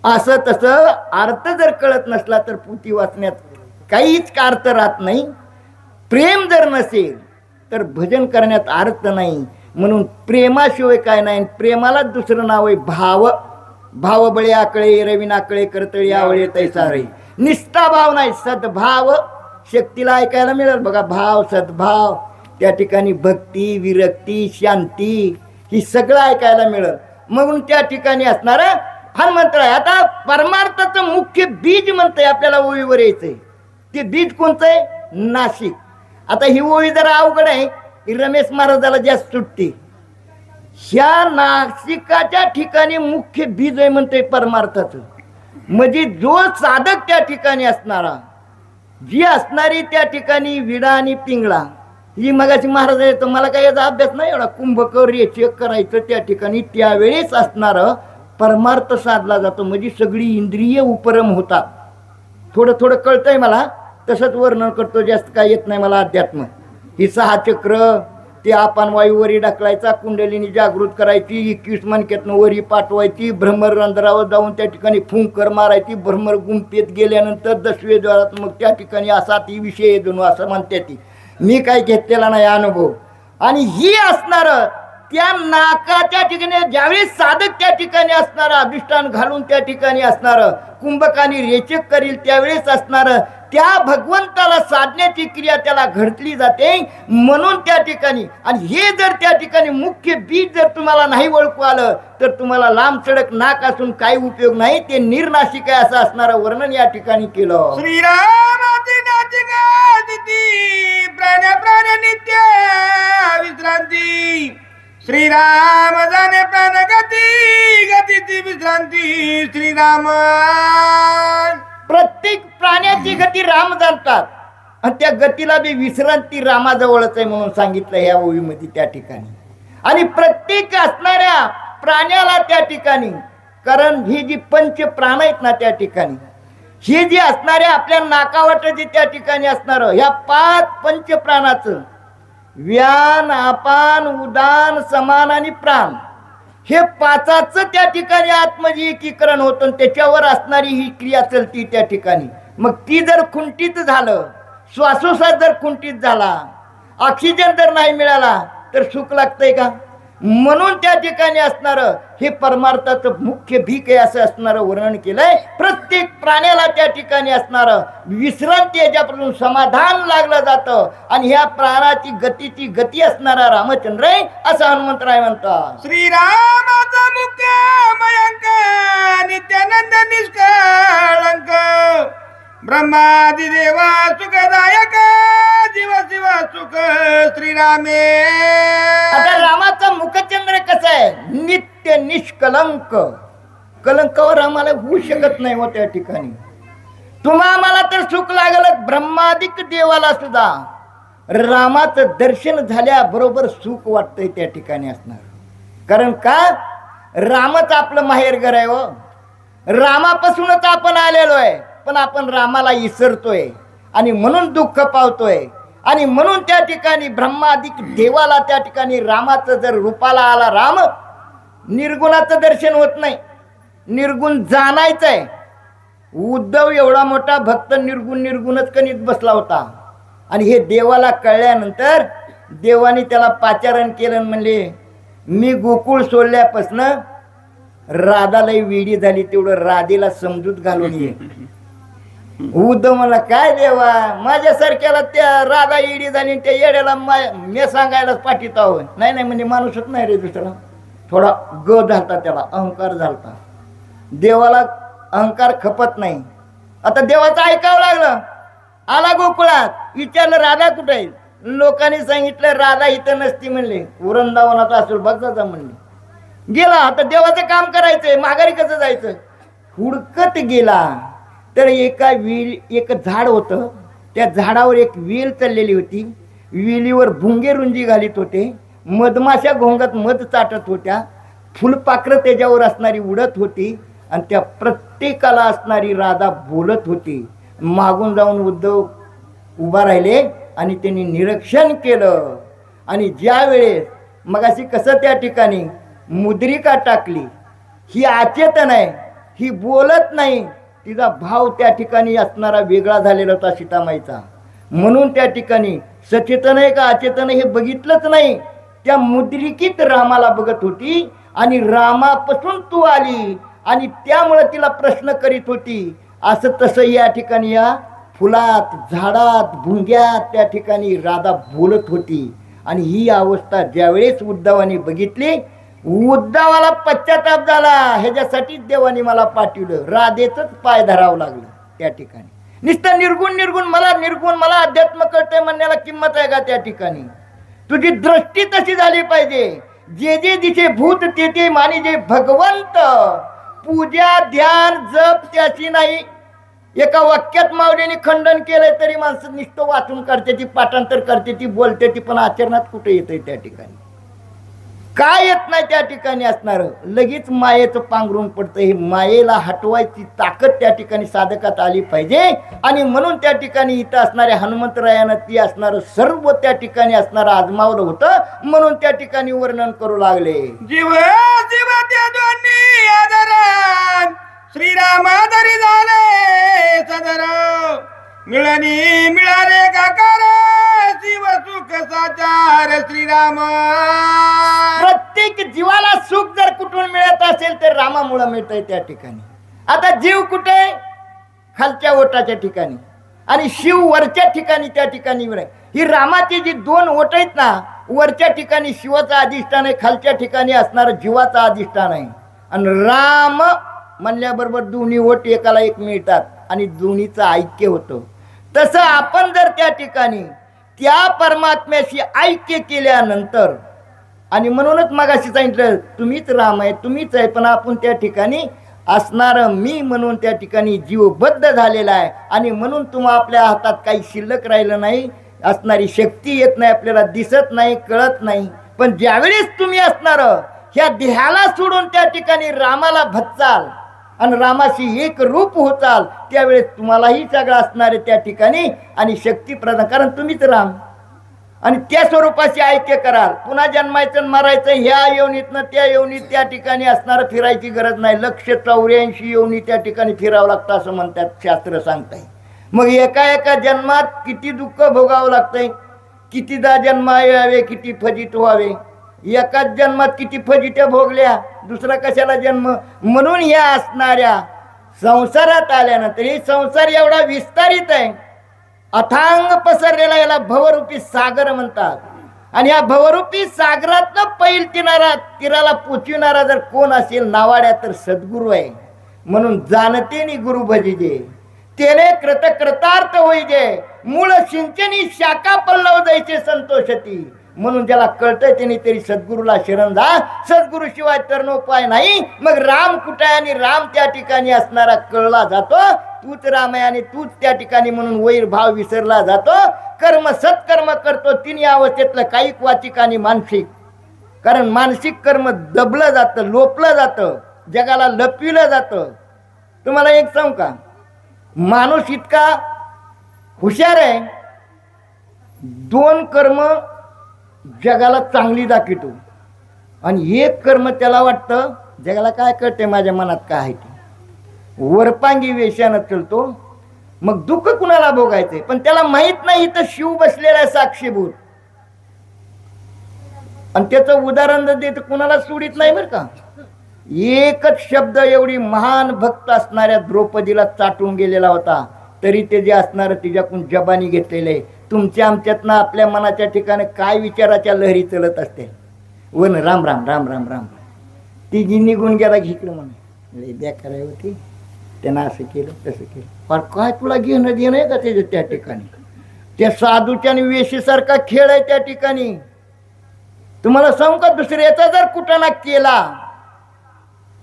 [SPEAKER 2] असं तसं अर्थ जर कळत नसला तर पोती वाचण्यात काहीच अर्थ राहत नाही. प्रेम जर नसेल तर भजन करण्यात अर्थ नाही. म्हणून प्रेमाशिवाय काय नाही. प्रेमालाच दुसरं नाव आहे भाव. भाव बळे आकळे रवीन आकळे करतळी आवळे तैसा रे. निष्ठा भाव नाही, सद्भाव. शक्तीला ऐकायला मिळेल बघा, भाव सद्भाव. त्या ठिकाणी भक्ती, विरक्ती, शांती ही सगळं ऐकायला मिळेल. म्हणून त्या ठिकाणी असणार हनुमंत आहे. आता परमार्थाचं मुख्य बीज म्हणतंय आपल्याला ओळीवर यायचंय. ते बीज कोणतं आहे? नाशिक. आता ही ओळी जरा अवघड आहे, ही रमेश महाराजाला जास्त सुटते. ह्या नाशिकाच्या ठिकाणी मुख्य बीज आहे म्हणते परमार्थाचं. म्हणजे जो साधक त्या ठिकाणी असणारा, जी असणारी त्या ठिकाणी विडा आणि पिंगळा, ही मगाशी महाराज येतो मला काही याचा अभ्यास नाही एवढा. कुंभकर रेचक करायचं त्या ठिकाणी त्यावेळेस असणारं परमार्थ साधला जातो. म्हणजे सगळी इंद्रिय उपरम होतात. थोडं थोडं कळतंय मला, तसंच वर्णन करतो, जास्त काय येत नाही मला अध्यात्म. ही 6 चक्र, ते आपण वायूवरी ढकलायचा, कुंडलिनी जागृत करायची, 21 मणक्यातनं वरी पाठवायची, भ्रमर रंध्रावर जाऊन त्या ठिकाणी फुंकर मारायची, भ्रमर गुंफेत गेल्यानंतर 10वे द्वारात मग त्या ठिकाणी असा ती विषय जणू असं म्हणते ती. मी काय घेतलेला नाही अनुभव. आणि ही असणारं त्या नाकाच्या ठिकाणी ज्यावेळेस साधक त्या ठिकाणी असणारं अधिष्ठान घालून त्या ठिकाणी असणारं कुंभकानी रेचक करील त्यावेळेस असणारं त्या भगवंताला साधण्याची क्रिया त्याला घडली जाते. म्हणून त्या ठिकाणी, आणि हे जर त्या ठिकाणी मुख्य बीज जर तुम्हाला नाही ओळखू आलं तर तुम्हाला लांब सडक नाक असून काही उपयोग नाही. ते निर्नाशिक आहे असं असणारं वर्णन या ठिकाणी केलं.
[SPEAKER 3] श्रीरामाची नाचिका तिथी प्राण प्राण नित्य विश्रांती. श्रीराम जाणे प्राण गती गतीची विश्रांती. श्रीराम
[SPEAKER 2] प्रत्येक प्राण्याची गती राम जाणतात. आणि त्या गतीला बी विश्रांती रामाजवळच आहे म्हणून सांगितलं ह्या ओळीमध्ये त्या ठिकाणी. आणि प्रत्येक असणाऱ्या प्राण्याला त्या ठिकाणी, कारण ही जी पंच प्राण आहेत ना त्या ठिकाणी, ही जी असणाऱ्या आपल्या नाकावाट जे त्या ठिकाणी असणार ह्या 5 पंच प्राणाचं व्यान, अपान, उदान, समान आणि प्राण, हे 5चं त्या ठिकाणी आतमध्ये एकीकरण होतं आणि त्याच्यावर असणारी ही क्रिया चलती त्या ठिकाणी. मग ती जर खुंटीत झालं, श्वासोश्वास जर खुंटीत झाला, ऑक्सिजन जर नाही मिळाला तर सुख लागतंय का? म्हणून त्या ठिकाणी असणारं हे परमार्थाचं मुख्य भीक आहे असं असणारं वर्णन केलंय. प्रत्येक प्राण्याला त्या ठिकाणी असणारं विश्रांती याच्यापासून समाधान लागलं जातं आणि ह्या प्राणाची गतीची गती असणारा रामचंद्र आहे असं हनुमंतराय म्हणतात.
[SPEAKER 3] श्रीरामाचा मुख्य मयंक नित्यानंद निष्कळंक ब्रह्मादि देवा सुखदायक जीव शिव सुख श्रीरामे.
[SPEAKER 2] आता रामाचा मुखचंद्र कसं आहे? नित्य निष्कलंक. कलंकावर आम्हाला होऊ शकत नाही हो त्या ठिकाणी. तुम्हाला तर सुख लागलं, ब्रह्मादिक देवाला सुद्धा रामाचं दर्शन झाल्याबरोबर सुख वाटतंय त्या ठिकाणी असणार. कारण का? रामच आपलं माहेरघर आहे हो. रामापासूनच आपण आलेलो आहे, पण आपण रामाला विसरतोय आणि म्हणून दुःख पावतोय. आणि म्हणून त्या ठिकाणी ब्रह्मादिक देवाला त्या ठिकाणी रामाचं जर रूपाला आला राम, निर्गुणाचं दर्शन होत नाही, निर्गुण जाणायचं आहे. उद्धव एवढा मोठा भक्त निर्गुणच कणीत बसला होता आणि हे देवाला कळल्यानंतर देवाने त्याला पाचारण केलं. म्हणले मी गोकुळ सोडल्यापासून राधालाही वेडी झाली, तेवढं राधेला समजूत घालून ये. उद्धव मला काय देवा, माझ्यासारख्याला त्या राधा येडी झाली, त्या येड्याला मी सांगायलाच पाठीत आहो. नाही नाही म्हणजे माणूसच नाही रे दुसरा. थोडा ग झालता, त्याला अहंकार झालता. देवाला अहंकार खपत नाही. आता देवाचं ऐकावं लागलं. आला गोकुळात, विचारलं राधा कुठे आहे? लोकांनी सांगितलं राधा इथं नसती म्हणले, वृंदावनात असेल बघा म्हणले. गेला. आता देवाचं काम करायचंय, माघारी कसं जायचं? हुडकत गेला तर एक झाड होतं, त्या झाडावर एक वेल चाललेली होती. वेलीवर भुंगे रुंजी घालीत होते, मधमाशा घोंगत मध चाटत होत्या, फुलपाखरं त्याच्यावर असणारी उडत होती आणि त्या प्रत्येकाला असणारी राधा बोलत होती. मागून जाऊन उद्धव उभा राहिले आणि त्यांनी निरीक्षण केलं. आणि ज्या वेळेस मगाशी कसं त्या ठिकाणी मुद्रिका टाकली, ही अचेतन आहे, ही बोलत नाही, तिचा भाव त्या ठिकाणी असणारा वेगळा झालेला होता सीतामाईचा. म्हणून त्या ठिकाणी सचेतन आहे का अचेतन हे बघितलंच नाही. त्या मुद्रिकीत रामाला बघत होती आणि रामापासून तू आली आणि त्यामुळे तिला प्रश्न करीत होती. असं तसं या ठिकाणी या फुलात, झाडात, भुंग्यात त्या ठिकाणी राधा बोलत होती. आणि ही अवस्था ज्यावेळेस उद्धवाने बघितली, उद्धवाला पश्चाताप झाला. ह्याच्यासाठीच देवाने मला पाठवलं, राधेचंच पाय धरावं लागलं त्या ठिकाणी. नुसतं निर्गुण मला अध्यात्म कळतंय म्हणण्याला किंमत आहे का त्या ठिकाणी? तुझी दृष्टी तशी झाली पाहिजे. जे जे दिसे भूत ते ते मानी जे भगवंत, पूजा ध्यान जप त्याची नाही. एका वाक्यात माऊलीने खंडन केलंय तरी माणसं नुसतं वाचून काढते, ती पाठांतर करते, ती बोलते, ती पण आचरणात कुठे येतंय त्या ठिकाणी? काय येत नाही त्या ठिकाणी असणार. लगेच मायेचं पांघरून पडतं. हे मायेला हटवायची ताकद त्या ठिकाणी साधकात आली पाहिजे. आणि म्हणून त्या ठिकाणी इथं असणाऱ्या हनुमंतरायानं ती असणारं सर्व त्या ठिकाणी असणारं आजमावलं होतं. म्हणून त्या ठिकाणी वर्णन करू लागले.
[SPEAKER 3] जीव जीव त्या दोन्ही आदरात श्रीरामाधारी झाले सदर, मिळाले काकार जीव सुख साचार श्रीराम.
[SPEAKER 2] प्रत्येक जीवाला सुख जर कुठून मिळत असेल तर रामामुळे मिळतंय त्या ठिकाणी. आता जीव कुठे? खालच्या ओटाच्या ठिकाणी आणि शिव वरच्या ठिकाणी त्या ठिकाणी. ही रामाची जी 2 ओट आहेत ना, वरच्या ठिकाणी शिवाचं अधिष्ठान आहे, खालच्या ठिकाणी असणारं जीवाचं अधिष्ठान आहे. आणि राम म्हणल्याबरोबर दोन्ही ओट एकाला एक मिळतात आणि दोन्हीचं ऐक्य होतं. तसं आपण जर त्या ठिकाणी त्या परमात्म्याशी ऐक्य केल्यानंतर, आणि म्हणूनच मगाशी सांगितलं तुम्हीच राम आहे, तुम्हीच आहे, पण आपण त्या ठिकाणी असणार मी म्हणून त्या ठिकाणी जीवबद्ध झालेला आहे. आणि म्हणून तुम्हा आपल्या हातात काही शिल्लक राहिलं नाही, असणारी शक्ती येत नाही, आपल्याला दिसत नाही, कळत नाही. पण ज्यावेळेस तुम्ही असणार ह्या देहाला सोडून त्या ठिकाणी रामाला भच्चाल आणि रामाशी एक रूप होताल, त्यावेळेस तुम्हालाही सगळं असणार आहे त्या ठिकाणी आणि शक्ती प्रदान, कारण तुम्हीच राम आणि त्या स्वरूपाशी ऐक्य कराल. पुन्हा जन्मायचं मारायचं ह्या योनीतनं त्या योनीत त्या ठिकाणी असणार, फिरायची गरज नाही. 184 योनी त्या ठिकाणी फिरावं लागतं असं म्हणतात, शास्त्र सांगताय. मग एका जन्मात किती दुःख भोगावं लागतंय, कितीदा जन्मावे, किती फजित व्हावे. एकाच जन्मात किती फजित्या भोगल्या, दुसरा कशाला जन्म. म्हणून ह्या असणाऱ्या संसारात आल्यानंतर हे संसार एवढा विस्तारित आहे, अथांग पसरलेला, याला भवरूपी सागर म्हणतात. आणि या भवरूपी सागरातनं पैल तीराला पोचविणारा जर कोण असेल नावाड्या तर सद्गुरू आहे. म्हणून जाणतेनी गुरु भजिजे तेने कृतार्थ होईजे, मूळ सिंचनी शाखा पल्लव जायचे संतोषती. म्हणून ज्याला कळतंय त्याने तरी सद्गुरूला शरण जा, सद्गुरू शिवाय तरणोपाय नाही. मग राम कुठे आहे आणि राम त्या ठिकाणी असणारा कळला जातो, तूच राम आहे आणि तूच त्या ठिकाणी, म्हणून वैर भाव विसरला जातो. कर्म सत्कर्म करतो तिन्ही अवस्थेतलं, कायिक वाचिक आणि मानसिक. कारण मानसिक कर्म दबलं जातं, लोपलं जातं, जगाला लपविलं जातं. तुम्हाला एक सांगू का, माणूस इतका हुशार आहे, 2 कर्म जगाला चांगली दाखवतो आणि एक कर्म त्याला वाटतं जगाला काय कळते माझ्या मनात काय आहे ते, वरपांगी वेशानं चलतो. मग दुःख कुणाला भोगायचंय, पण त्याला माहित नाही तर शिव बसलेला साक्षीभूत. आणि त्याचं उदाहरण देत कुणाला सोडित नाही बरं का. एकच शब्द एवढी महान भक्त असणाऱ्या द्रौपदीला चाटून गेलेला होता, तरी ते जे असणार तिच्याकडून जबानी घेतलेले. तुमच्या आमच्यातनं आपल्या मनाच्या ठिकाणी काय विचाराच्या लहरी चलत असते. वन राम राम राम राम राम, ती जी निघून गेला घिकडं म्हणे, लय बेकार आहे होती, त्यानं असं केलं तसं केलं. पण काय तुला घेणं देणं आहे का त्याच्या त्या ठिकाणी. त्या साधूच्या आणि वेशीसारखा खेळ आहे त्या ठिकाणी. तुम्हाला सांगू का, दुसऱ्याचा जर कुटाणा केला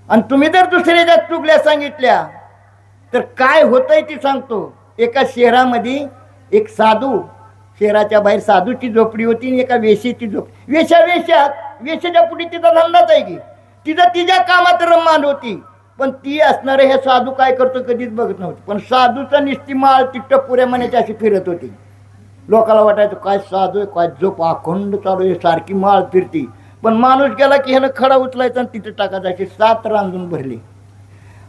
[SPEAKER 2] आणि तुम्ही जर दुसऱ्याच्या चुगल्या सांगितल्या तर काय होतंय ते सांगतो. एका शहरामध्ये एक साधू, शहराच्या बाहेर साधूची झोपडी होती आणि एका वेशीची झोपडी. वेशाच्या पुढे तिचा धंदाच आहे की, तिचा तिच्या कामात रमान होती. पण ती असणारे हे साधू काय करतो कधीच बघत नव्हती. पण साधूचा निस्ती माळ ती टपुऱ्या मनाची अशी फिरत होती. लोकाला वाटायचं काय साधू आहे, काय झोप अखंड चालू आहे, सारखी माळ फिरती. पण माणूस गेला की ह्यानं खडा उचलायचा आणि तिथे टाकायचा. अशी 7 रांजून भरली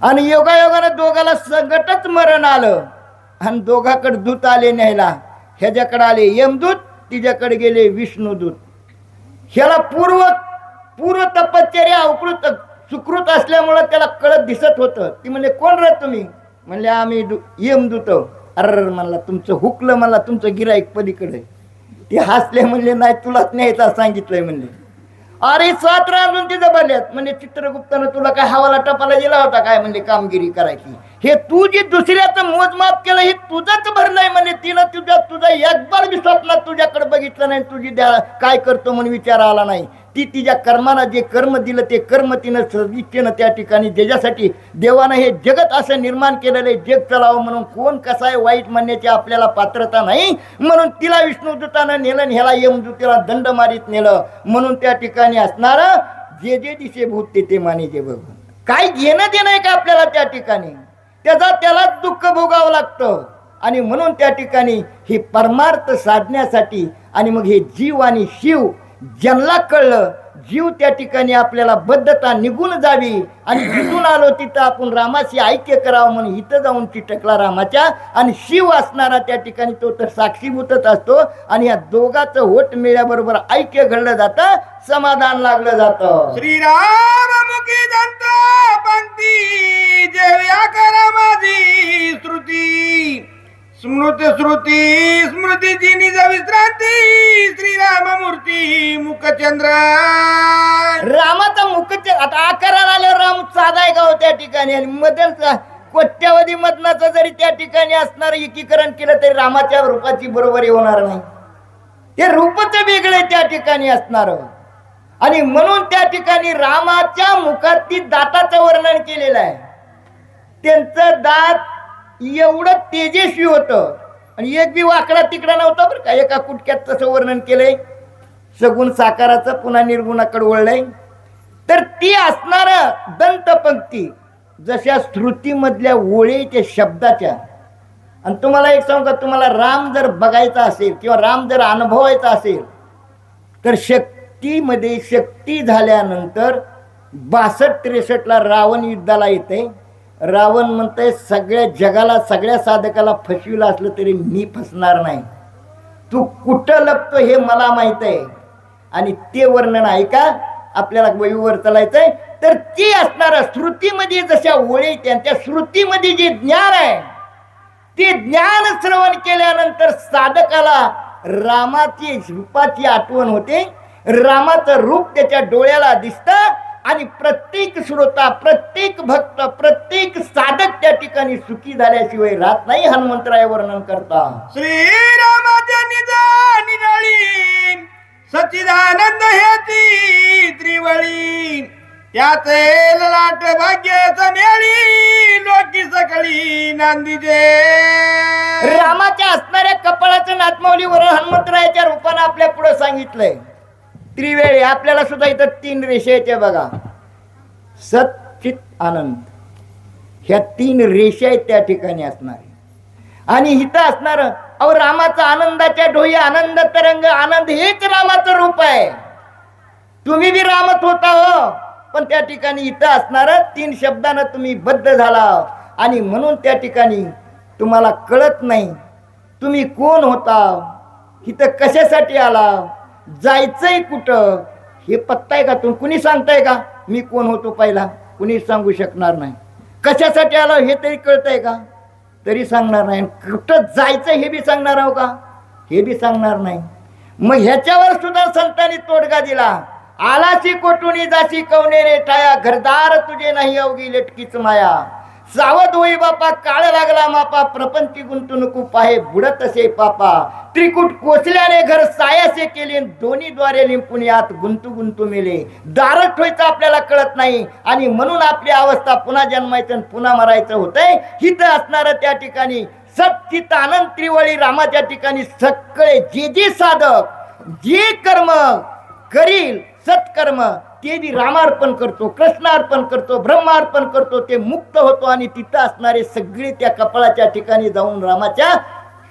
[SPEAKER 2] आणि योगायोगानं दोघाला सगटच मरण आलं. आणि दोघाकडे दूत आले न्यायला. ह्याच्याकडे आले यमदूत, तिच्याकडे गेले विष्णुदूत. ह्याला पूर्व तपश्चर्या अवकृत सुकृत असल्यामुळं त्याला कळत दिसत होतं. ती म्हणले कोण रे तुम्ही. म्हणले आम्ही यमदूत. अर म्हणला तुमचं हुकलं, मला तुमचं गिराईक पलीकडे. ते हसले, म्हणले नाही तुलाच न्यायचा सांगितलंय. म्हणले अरे 7 रांजून तिथं भरल्यात. म्हणजे चित्रगुप्तानं तुला काय हवाला टपाला गेला होता काय, म्हणजे कामगिरी करायची. हे तू जे दुसऱ्याचं मोजमाप केलं हे तुझंच भरलंय. म्हणजे तिनं तुझा एक बार बी स्वप्नात तुझ्याकडे बघितलं नाही, तुझी काय करतो म्हणून विचार आला नाही. ती तिच्या कर्माला जे कर्म दिलं ते कर्म तिनं सदिच्छेनं त्या ठिकाणी, ज्याच्यासाठी देवानं हे जगत असं निर्माण केलेलं आहे, जग चलावं म्हणून. कोण कसा आहे वाईट म्हणण्याची आपल्याला पात्रता नाही. म्हणून तिला विष्णुदूतानं नेलं आणि ह्याला यमदूताला दंड मारीत नेलं. म्हणून त्या ठिकाणी असणार जे दिसे भूत ते मानेचे बघून. काय घेणं देणं आहे का आपल्याला त्या ठिकाणी, त्यालाच दुःख भोगावं लागतं. आणि म्हणून त्या ठिकाणी हे परमार्थ साधण्यासाठी आणि मग हे जीव आणि शिव ज्यांना कळलं, जीव त्या ठिकाणी आपल्याला बद्धता निघून जावी आणि जिथून आलो तिथं आपण रामाशी ऐक्य करावं म्हणून इथं जाऊन चिटकला रामाच्या. आणि शिव असणारा त्या ठिकाणी तो तर साक्षीभूतच असतो. आणि या दोघांचं होट मिळल्याबरोबर ऐक्य घडलं जातं, समाधान लागलं जातं.
[SPEAKER 3] श्रीराम मुखी दंत पंक्ती जेव्या करा माझी श्रुती, स्मृतीची निज विश्रांती. श्रीराम मूर्ती मुखचंद्र.
[SPEAKER 2] रामाचा मुखचंद्र आता आकाराला आल्यावर राम साधा आहे का त्या ठिकाणी. आणि मधल कोट्यावधी मदनाचं जरी त्या ठिकाणी असणार एकीकरण केलं तरी रामाच्या रूपाची बरोबरी होणार नाही. ते रूपच वेगळे त्या ठिकाणी असणार. आणि म्हणून त्या ठिकाणी रामाच्या मुखात ती दाताचं वर्णन केलेलं आहे. त्यांचं दात एवढं तेजस्वी होतं आणि एक बी वाकडा तिकडा नव्हता बरं का. एका कुटक्यात तसं वर्णन केलंय सगुण साकाराचं, पुन्हा निर्गुणाकडे वळलंय. तर ती असणार दंतपंक्ती जशा श्रुतीमधल्या ओळी त्या शब्दाच्या. आणि तुम्हाला एक सांगू का, तुम्हाला राम जर बघायचा असेल किंवा राम जर अनुभवायचा असेल तर शक्तीमध्ये शक्ती झाल्यानंतर 62-63 रावण युद्धाला येते. रावण म्हणतंय सगळ्या जगाला सगळ्या साधकाला फसविलं असलं तरी मी फसणार नाही, तू कुठं लपतो हे मला माहित आहे. आणि ते वर्णन ऐका, आपल्याला वहीवर चालायचंय. तर ती असणार श्रुतीमध्ये जशा ओळी त्यांच्या श्रुतीमध्ये जे ज्ञान आहे ते ज्ञान श्रवण केल्यानंतर साधकाला रामाची रूपाची आठवण होते. रामाचं रूप त्याच्या डोळ्याला दिसतं आणि प्रत्येक श्रोता, प्रत्येक भक्त, प्रत्येक साधक त्या ठिकाणी सुखी झाल्याशिवाय राहत नाही. हनुमंतराय वर्णन करता
[SPEAKER 3] श्रीरामाच्या निजाळी सच्चिदानंद हेती त्रिवळी, त्याचे ललाट भाग्याच मेळी लोकी सकळी नांदीजे.
[SPEAKER 2] रामाच्या असणाऱ्या कपाळाचं नाथमाऊलीवर हनुमंतरायाच्या रूपानं आपल्या पुढे सांगितलंय. त्रिवेळी आपल्याला सुद्धा इथं 3 रेषा येते बघा, सत चित आनंद, ह्या 3 रेषा आहेत त्या ठिकाणी असणार. आणि इथं असणार अहो रामाचा आनंदाच्या डोही आनंद तरंग, आनंद हेच रामाचं रूप आहे. तुम्ही बी रामच होता हो, पण त्या ठिकाणी इथं असणार 3 शब्दानं तुम्ही बद्ध झाला. आणि म्हणून त्या ठिकाणी तुम्हाला कळत नाही तुम्ही कोण होता, इथं कशासाठी आला, जायचंय कुठं हे पत्ता आहे का? तुम्ही कुणी सांगताय का मी कोण होतो? पहिला कुणीच सांगू शकणार नाही. कशासाठी आला हे तरी कळतंय का? तरी सांगणार नाही. कुठं जायचं हे बी सांगणार आहो का? हे बी सांगणार नाही. मग ह्याच्यावर सुद्धा संतांनी तोडगा दिला. आलाची कोटुनी जाशी कवनेरे ठाया, घरदार तुझे नाही अवघी लटकीच माया. सावध होई बापा काळ लागला मापा, प्रपंची गुंतवणूक पाहे बुडत असे पापा. त्रिकुट कोसल्याने घर सायासे केले, दोन्ही द्वारे लिंपून यात गुंतू गुंतू मेले. दारट ठोयचं आपल्याला कळत नाही आणि म्हणून आपली अवस्था पुन्हा जन्मायचं पुन्हा मरायचं होतंय. हिथं असणारं त्या ठिकाणी सच्चित आनंद त्रिवळी रामाच्या ठिकाणी सगळे जे जे साधक जे कर्म करील सत्कर्म ते बी रामार्पण करतो, कृष्णार्पण करतो, ब्रह्मार्पण करतो, ते मुक्त होतो. आणि तिथं असणारे सगळे त्या कपाळाच्या ठिकाणी जाऊन रामाच्या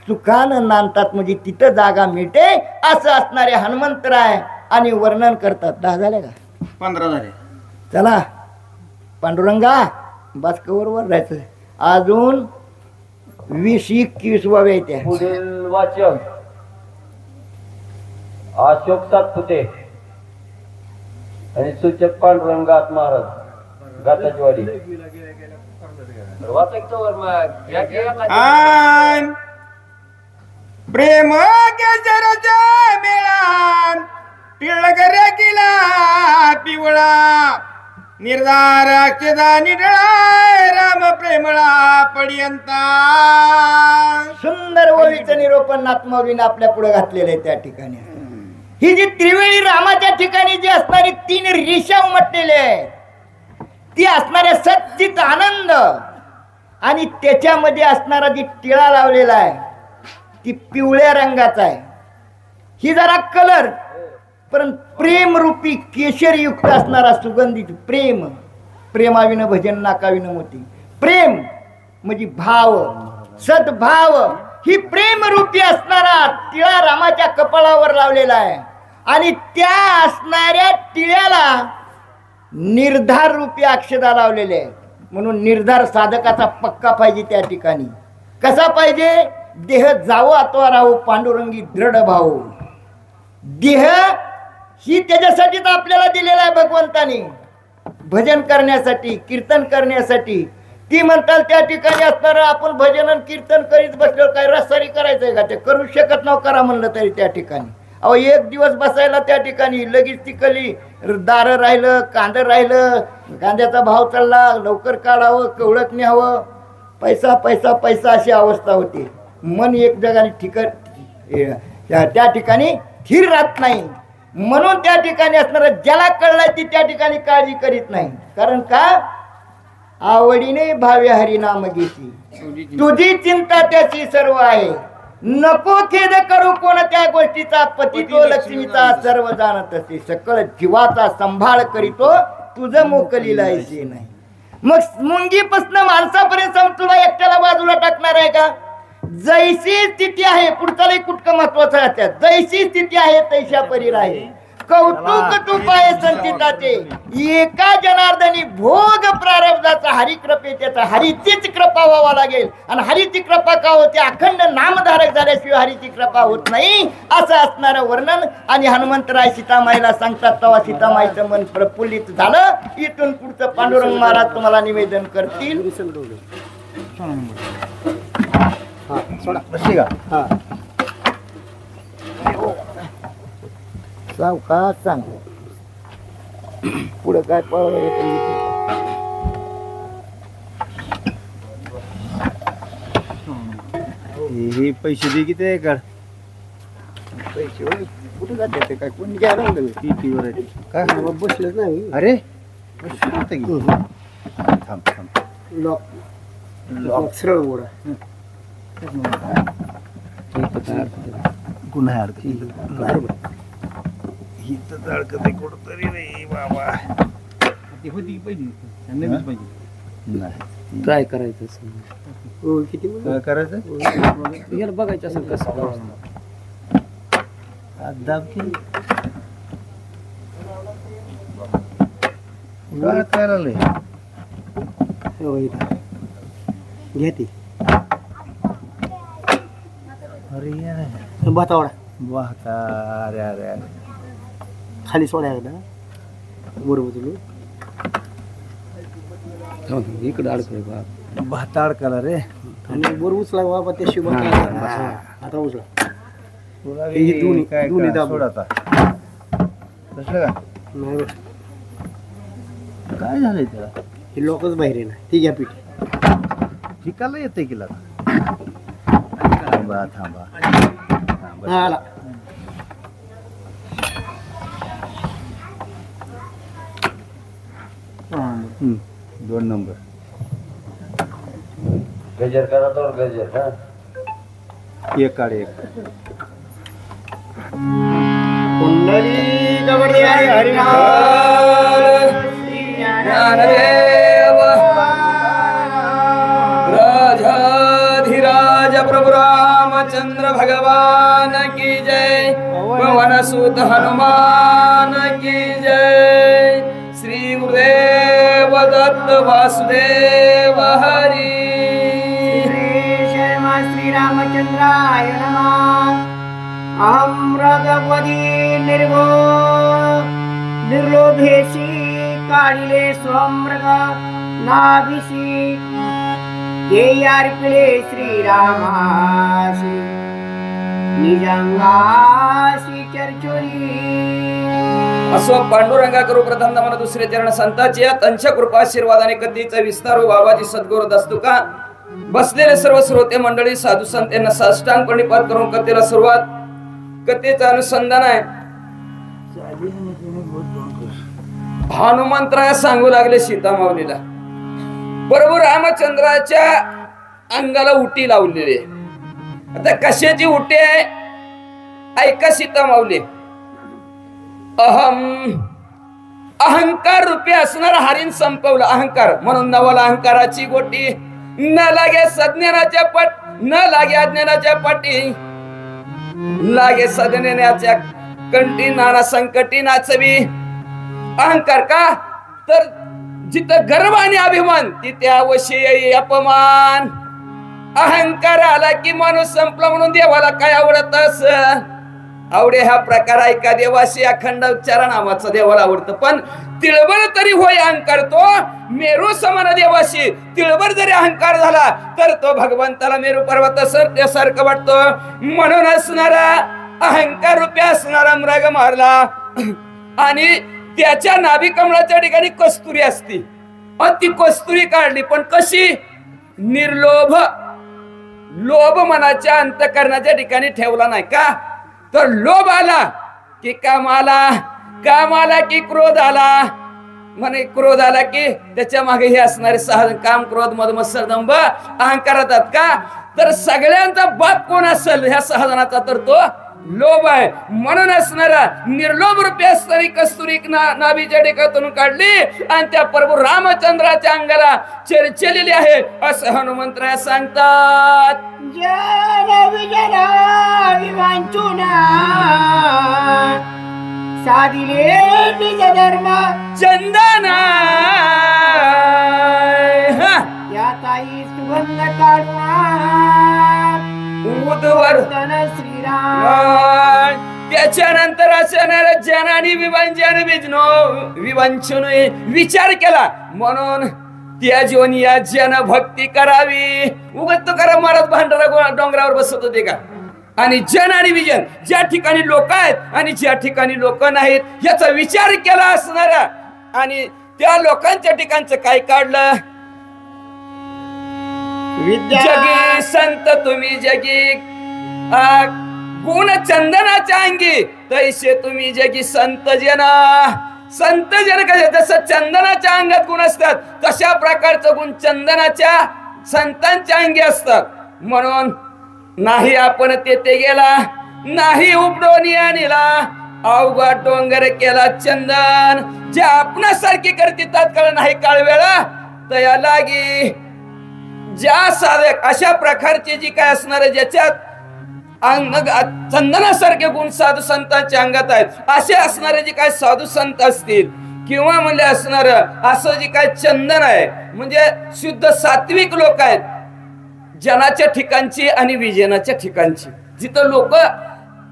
[SPEAKER 2] सुखानं नांदतात. म्हणजे तिथं जागा मिळते असं असणारे हनुमंतराय आणि वर्णन करतात. 10 झाले का?
[SPEAKER 3] 15 झाले.
[SPEAKER 2] चला पांडुरंगा बस कवर राहायचं. अजून 20-21 वाव्या येत्या.
[SPEAKER 4] पुढील वाचन अशोक सातपुते आणि सूचक पांडुरंगात महाराज गाताचीवाडी.
[SPEAKER 3] आन प्रेम केसरचा मेळान टिळक रे किला पिवळा, निर्धार अक्षदा निडळा राम प्रेमळा पर्यंता.
[SPEAKER 2] सुंदर ओळीचं निरोपण नाथमाऊलीने आपल्या पुढे घातलेलं आहे. त्या ठिकाणी ही जी त्रिवेळी रामाच्या ठिकाणी जी असणारी 3 रेषा उमटलेल्या आहेत ती असणाऱ्या सच्चित आनंद आणि त्याच्यामध्ये असणारा जी टिळा लावलेला आहे ती पिवळ्या रंगाचा आहे. ही जरा कलर पण प्रेमरूपी केशरयुक्त असणारा सुगंधित प्रेम. प्रेमाविनं भजन नाकाविनं मोती. प्रेम म्हणजे भाव, सद्भाव. ही प्रेमरूपी असणारा टिळा रामाच्या कपाळावर लावलेला आहे. आणि त्या असणाऱ्या टिळ्याला निर्धार रूपी अक्षदा लावलेले आहेत. म्हणून निर्धार साधकाचा पक्का पाहिजे त्या ठिकाणी. कसा पाहिजे? देह जावो अथवा राहू पांडुरंगी दृढ भाऊ. देह ही त्याच्यासाठीच आपल्याला दिलेला आहे भगवंतानी, भजन करण्यासाठी, कीर्तन करण्यासाठी. ती म्हणतात त्या ठिकाणी असणारं आपण भजन आणि कीर्तन करीत बसलो काय रस्सारी करायचंय का? ते करू शकत नव्ह. करा म्हणलं तरी त्या ठिकाणी अहो 1 दिवस बसायला त्या ठिकाणी लगेच तिकली दारं राहिलं, कांदं राहिलं, कांद्याचा भाव चालला, लवकर काढावं, कवळत न्यावं, पैसा पैसा पैसा अशी अवस्था होती. मन एक जगाने त्या ठिकाणी स्थिर राहत नाही. म्हणून त्या ठिकाणी असणारं ज्याला कळलाय ती त्या ठिकाणी काळजी करीत नाही. कारण का आवडीने भावे हरिनाम घेती तुझी चिंता त्याची सर्व आहे नको खेद करू कोणत्या गोष्टीचा पती तो लक्ष्मीचा सर्व जाणत असे सकळ जीवाचा संभाळ करीतो तुझं मोकलीला ऐसे नाही मग मुंगीपासून माणसापर्यंत तुला एकट्याला बाजूला टाकणार आहे का जैसी स्थिती आहे पुढचा लई कुटकं महत्वाचं आहे त्यात जैसी स्थिती आहे तैशा परी राहील कौतुक तुपाय संचिताचे एका जनार्दनी भोग प्रारब्धाचा हरिकृपेचा हरीचीच कृपा व्हावा लागेल आणि हरीची कृपा का होते अखंड नामधारक झाल्याशिवाय हरीची कृपा होत नाही असं असणारं वर्णन आणि हनुमंतराय सीतामाईला सांगतात तेव्हा सीतामाईचं मन प्रफुल्लित झालं इथून पुढचं पांडुरंग महाराज तुम्हाला निवेदन करतील का सांग पुढे काय
[SPEAKER 1] हे पैसे दे किती आहे का
[SPEAKER 2] पैसे कुठे जाते ते काय कोणी घ्यायला लागलं
[SPEAKER 1] पीटीवर आहे काय
[SPEAKER 2] बसलेच नाही
[SPEAKER 1] अरे थांब थांब
[SPEAKER 2] लॉक सरळ बोडा
[SPEAKER 1] गुन्हा अडकत ही तर अडकत आहे कुठतरी रे बाबा ती होती पहिली नवीन पाहिजे नाही
[SPEAKER 4] ट्राय करायचं
[SPEAKER 2] किती
[SPEAKER 1] काय करायचं
[SPEAKER 4] याला बघायचं असं कसं
[SPEAKER 1] दाब की काय करायला
[SPEAKER 2] घ्या ती
[SPEAKER 1] अरे यार
[SPEAKER 2] भातावडा
[SPEAKER 1] वाहता अरे अरे अरे
[SPEAKER 2] खाली सोडा एकदा बरोबर तुम्ही
[SPEAKER 4] इकडं अडकय बा
[SPEAKER 1] भाता अडकला रे
[SPEAKER 2] आणि वर उचला बाबा त्या शिव आता उचला
[SPEAKER 1] तुला
[SPEAKER 2] हे दोन्ही-
[SPEAKER 1] काय
[SPEAKER 2] दोन्ही
[SPEAKER 1] काय
[SPEAKER 2] दाबून.
[SPEAKER 1] सोड आता कसलं का
[SPEAKER 2] नाही
[SPEAKER 1] काय झालंय त्याला
[SPEAKER 2] हे लोकच बाहेर आहे ना ती घ्या पीठ
[SPEAKER 1] ठिकाला येते की लागा थांबा थांबा थांबा.
[SPEAKER 2] हा आला
[SPEAKER 1] हम्म, 2 नंबर
[SPEAKER 4] गजर करा तर गजर हा
[SPEAKER 1] एक काढ एक
[SPEAKER 2] कुंडली गवडी हरिनाम
[SPEAKER 3] ज्ञानदेव राजाधिराज प्रभु रामचंद्र भगवान की जय पवन सुत हनुमान की जय श्री गुरुदेव दत्त वासुदेव हरी
[SPEAKER 2] श्री रामचंद्राय नमः अहं रघुपती निर्लोभेशी काढिले स्वमृग नाभिषी अर्पिले श्रीरामासी निजंगासी चर्चुरी
[SPEAKER 3] असो पांडुरंगा करू प्रथम नमन दुसरे चरण संताची त्यांच्या कृपा आशीर्वादाने कधीचा विस्तार बाबाजी सद्गुरु दस्तुका बसलेले सर्व श्रोते मंडळी साधू संत यांना साष्टांग प्रणिपात करून कथेला सुरुवात कथेचं अनुसंधान आहे हनुमंतराय सांगू लागले सीता माऊलीला बरोबर रामचंद्राच्या अंगाला उटी लावलेली आहे आता कशाची उटी आहे ऐका सीता माऊली अहंकार रूपी असणार हरीन संपवलं अहंकार म्हणून नवल अहंकाराची गोटी न लागे सज्ञानाच्या पट न लागे अज्ञानाच्या पाठी लागे सज्ञानाच्या कंठी नाना संकटी नाचवी अहंकार का तर जिथं गर्व आणि अभिमान तिथे अवश्य अपमान अहंकार आला की माणूस संपला म्हणून देवाला काय आवडत अस आवडे हा प्रकार ऐका देवाशी अखंड उच्चार नामाचं देवाला आवडतं पण तिळभर तरी होय अहंकार तो मेरू समान देवाशी तिळभर जरी अहंकार झाला तर तो भगवंताला मेरू पर्वत त्यासारखं वाटतो म्हणून असणारा अहंकार रूपी असणारा मृग मारला आणि त्याच्या नाभी कमळाच्या ठिकाणी कस्तुरी असती आणि ती कस्तुरी काढली पण कशी निर्लोभ लोभ मनाच्या अंतःकरणाच्या ठिकाणी ठेवला नाही का तर लोभ आला की काम आला की क्रोध आला म्हणे क्रोध आला की त्याच्या मागे हे असणारे सहा काम, क्रोध, मद, मत्सर, दंभ, अहंकार येतात का? तर सगळ्यांचा बाप कोण असेल ह्या 6 जणांचा? तर तो लोभ आहे. म्हणून असणारा निर्लोभ रूपी असणारी कस्तुरी नाभीच्या डेकातून काढली आणि त्या प्रभू रामचंद्राच्या अंगाला चेरचेलेली आहे असं हनुमंतराय सांगतात.
[SPEAKER 5] साधिले निज धर्म
[SPEAKER 3] चंदना
[SPEAKER 5] याताई सुगंध काढून
[SPEAKER 3] उद्वर्तन
[SPEAKER 5] श्रीराम.
[SPEAKER 3] त्याच्यानंतर असणाऱ्या जनानी विवंचन विचार केला. म्हणून त्या जीवन या जन भक्ती करावी. उगत तुकाराम महाराज भांडारा डोंगरावर बसत होते का? आणि जन आणि विजन, ज्या ठिकाणी लोक आहेत आणि ज्या ठिकाणी लोक नाहीत याचा विचार केला असणारा आणि त्या लोकांच्या ठिकाणचं काय काढलं? जगी संत तुम्ही जगी गुण चंदनाच्या अंगी तैसे तुम्ही जगी संत जना. संत जन कसे? जसं चंदनाच्या अंगात गुण असतात तशा प्रकारचं गुण चंदनाच्या संतांच्या अंगी असतात. म्हणून नाही आपण तेथे गेला, नाही उपडोनी आणला, अवघा डोंगर केला चंदन. जे आपणासारखी करते तात्काळ नाही काळ वेळा तया लागी. ज्या साधक अशा प्रकारचे जी काय असणार ज्याच्यात चंदनासारखे गुण साधू संतांच्या अंगात आहेत, असे असणारे जे काय साधू संत असतील किंवा म्हणजे असणार असं जे काय चंदन आहे म्हणजे शुद्ध सात्विक लोक आहेत जनाच्या ठिकाणची आणि विजनाच्या ठिकाणची. जिथं लोक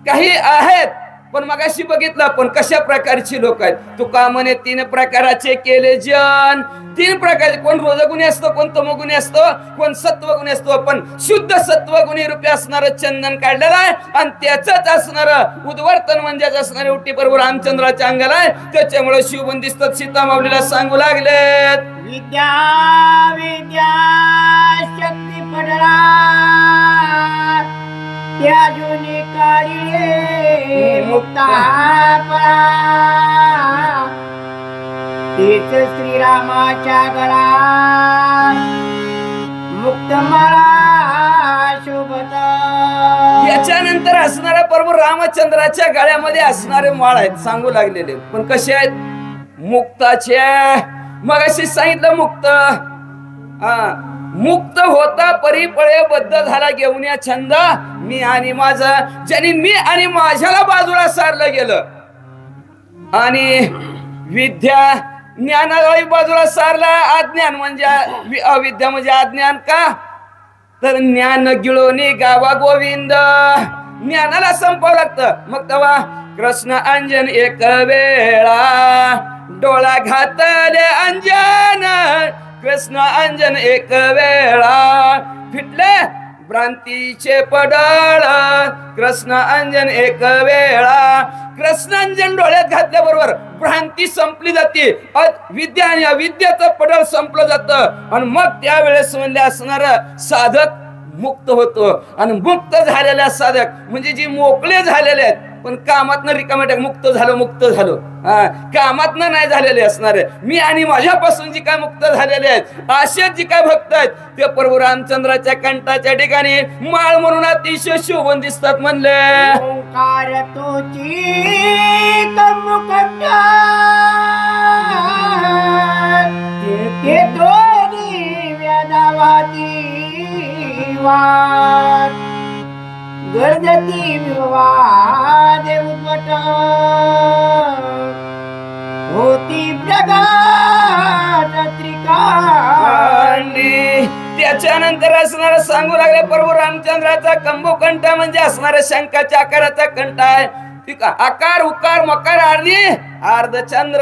[SPEAKER 3] काही आहेत पण मगाशी बघितलं आपण कशा प्रकारची लोक आहेत. तुका म्हणे 3 प्रकाराचे केले जन. 3 प्रकारचे, कोण रोजगुणी असतो, कोण तमोगुणी असतो, कोण सत्वगुणी असतो. पण शुद्ध सत्वगुणी रूपी असणारं चंदन काढलेलं आहे आणि त्याच असणारं उद्वर्तन म्हणजे असणारे उट्टी प्रभू रामचंद्राच्या अंगाला आहे. त्याच्यामुळे शिवबंदिस्त सीता माऊलीला सांगू लागलेत.
[SPEAKER 5] विद्या विद्या शक्ती पडला त्या जुनी काढिले मुक्ता पळा. तेच श्रीरामाच्या गळा मुक्त माळा शोभता.
[SPEAKER 3] याच्यानंतर असणाऱ्या प्रभू रामचंद्राच्या गळ्यामध्ये असणारे माळ आहेत सांगू लागलेले. पण कसे आहेत? मुक्ताचे. मग अशी सांगितलं मुक्त. मुक्त होता परिपळे बद्ध झाला घेऊन या छंद मी आणि माझा. ज्याने मी आणि माझ्याला बाजूला सारलं गेलं आणि विद्या ज्ञानाला बाजूला सारला. अज्ञान म्हणजे अविद्या म्हणजे अज्ञान का? तर ज्ञान गिळोनी गावा गोविंद. ज्ञानाला संपावं लागतं. मग तेव्हा कृष्ण अंजन एक वेळा डोळा घातले अंजन. कृष्ण अंजन एक वेळा फिटले भ्रांतीचे पडळ. कृष्ण अंजन एक वेळा. कृष्णांजन डोळ्यात घातल्याबरोबर भ्रांती संपली जाते. विद्या आणि अविद्याचं पडळ संपलं जातं आणि मग त्यावेळेस म्हणले असणार साधक मुक्त होतो. आणि मुक्त झालेल्या साधक म्हणजे जी मोकळे झालेले आहेत पण कामातनं रिकाम्या मुक्त झालो. कामातनं नाही झालेले असणारे मी आणि माझ्यापासून जी काय मुक्त झालेले आहेत असे जी काय भक्त आहेत ते प्रभू रामचंद्राच्या कंठाच्या ठिकाणी माळ म्हणून अतिशय शोभून दिसतात. म्हणले
[SPEAKER 5] ओंकार तोची तमुकंठ ते दोन्ही वेदावादी वाट गर्जती विवाद उद्भट होती प्रगाट त्रिकांडी.
[SPEAKER 3] त्याच्यानंतर असणारा सांगू लागले प्रभू रामचंद्राचा कंभोकंठ म्हणजे असणारा शंखाच्या आकाराचा कंठ आहे. आकार उकार मकार आणि अर्धचंद्र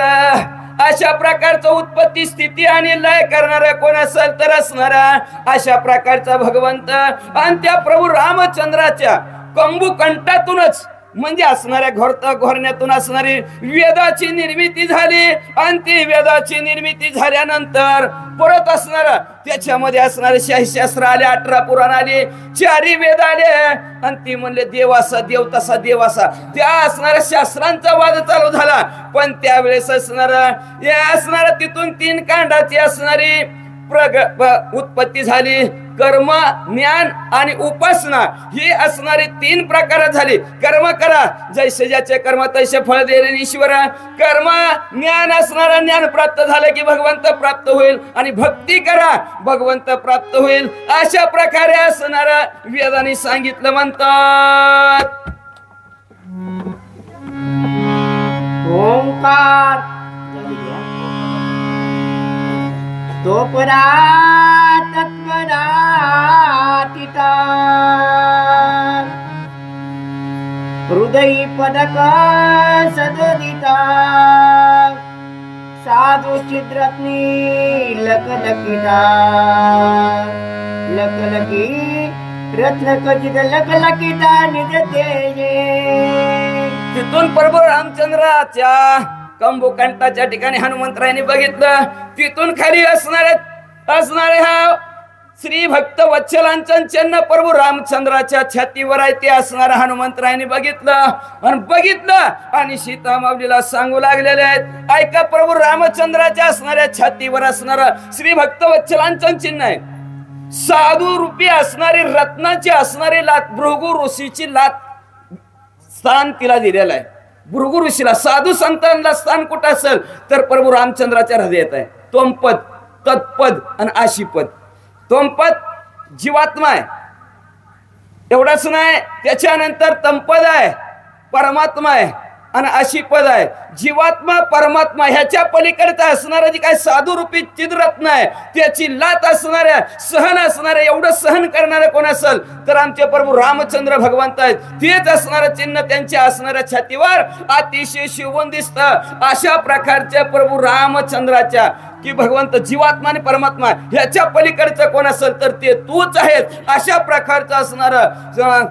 [SPEAKER 3] अशा प्रकारचं उत्पत्ती स्थिती आणि लय करणारा कोण असेल तर असणारा अशा प्रकारचा भगवंत आणि त्या प्रभू रामचंद्राच्या कंभूकंठातूनच म्हणजे असणाऱ्या घोरण्यातून असणारी वेदाची निर्मिती झाली आणि ती वेदाची निर्मिती झाल्यानंतर परत असणार त्याच्यामध्ये असणारे शास्त्र आले, 18 पुराण आले, 4 वेद आले आणि ती म्हणले देव असा देव तसा देव असा. त्या असणाऱ्या शास्त्रांचा वाद चालू झाला. पण त्यावेळेस असणार तिथून 3 कांडाची असणारी उत्पत्ती झाली. कर्म, ज्ञान आणि उपासना ही असणारी 3 प्रकार झाली. कर्म करा, जैसे ज्याचे कर्म तैसे फळ देणे ईश्वर. कर्म ज्ञान असणारा ज्ञान प्राप्त झालं की भगवंत प्राप्त होईल आणि भक्ती करा भगवंत प्राप्त होईल. अशा प्रकारे असणारा वेदाने सांगितलं म्हणतात.
[SPEAKER 5] ओंकार तो परा तत्परा तिता हृदयी पदक सदोदिता साधु चिद्रत्नी लकलकिता लकलकी रत्न खचित लकलकिता निज तेजे.
[SPEAKER 3] तिथून प्रभू रामचंद्राच्या कंबुकंठाच्या ठिकाणी हनुमंतरायांनी बघितलं. तिथून खाली असणारे हा श्री भक्त वत्सलांचं चिन्ह प्रभू रामचंद्राच्या छातीवर आहे. ते असणारा हनुमंतरायांनी बघितलं आणि सीता माऊलीला सांगू लागलेले आहेत. ऐका, प्रभू रामचंद्राच्या असणाऱ्या छातीवर असणारा श्री भक्त वत्सलांचं चिन्ह आहे. साधू रूपी असणारी रत्नाची असणारी लात, भृगु ऋषीची लात स्थान तिला दिलेलं आहे. भृगु ऋषीला, साधू संतांना स्थान कुठं असेल तर प्रभू रामचंद्राच्या हृदयात आहे. तोमपद, तत्पद आणि आशीपद. तोमपद जीवात्मा आहे, एवढंच नाही, त्याच्यानंतर तमपद आहे, परमात्मा आहे आणि आशीपद आहे. जीवात्मा परमात्मा ह्याच्या पलीकडचं असणारं जे काय साधू रूपी चिद्रत्न आहे त्याची लात असणाऱ्या, सहन असणाऱ्या, एवढं सहन करणारं कोण असेल तर आमचे प्रभू रामचंद्र भगवंत आहेत. तेच असणारं चिन्ह त्यांच्या असणाऱ्या छातीवर अतिशय शिवून दिसतं. अशा प्रकारच्या प्रभू रामचंद्राच्या की भगवंत जीवात्मा आणि परमात्मा ह्याच्या पलीकडचं कोण असेल तर ते तूच आहेत, अशा प्रकारचं असणारं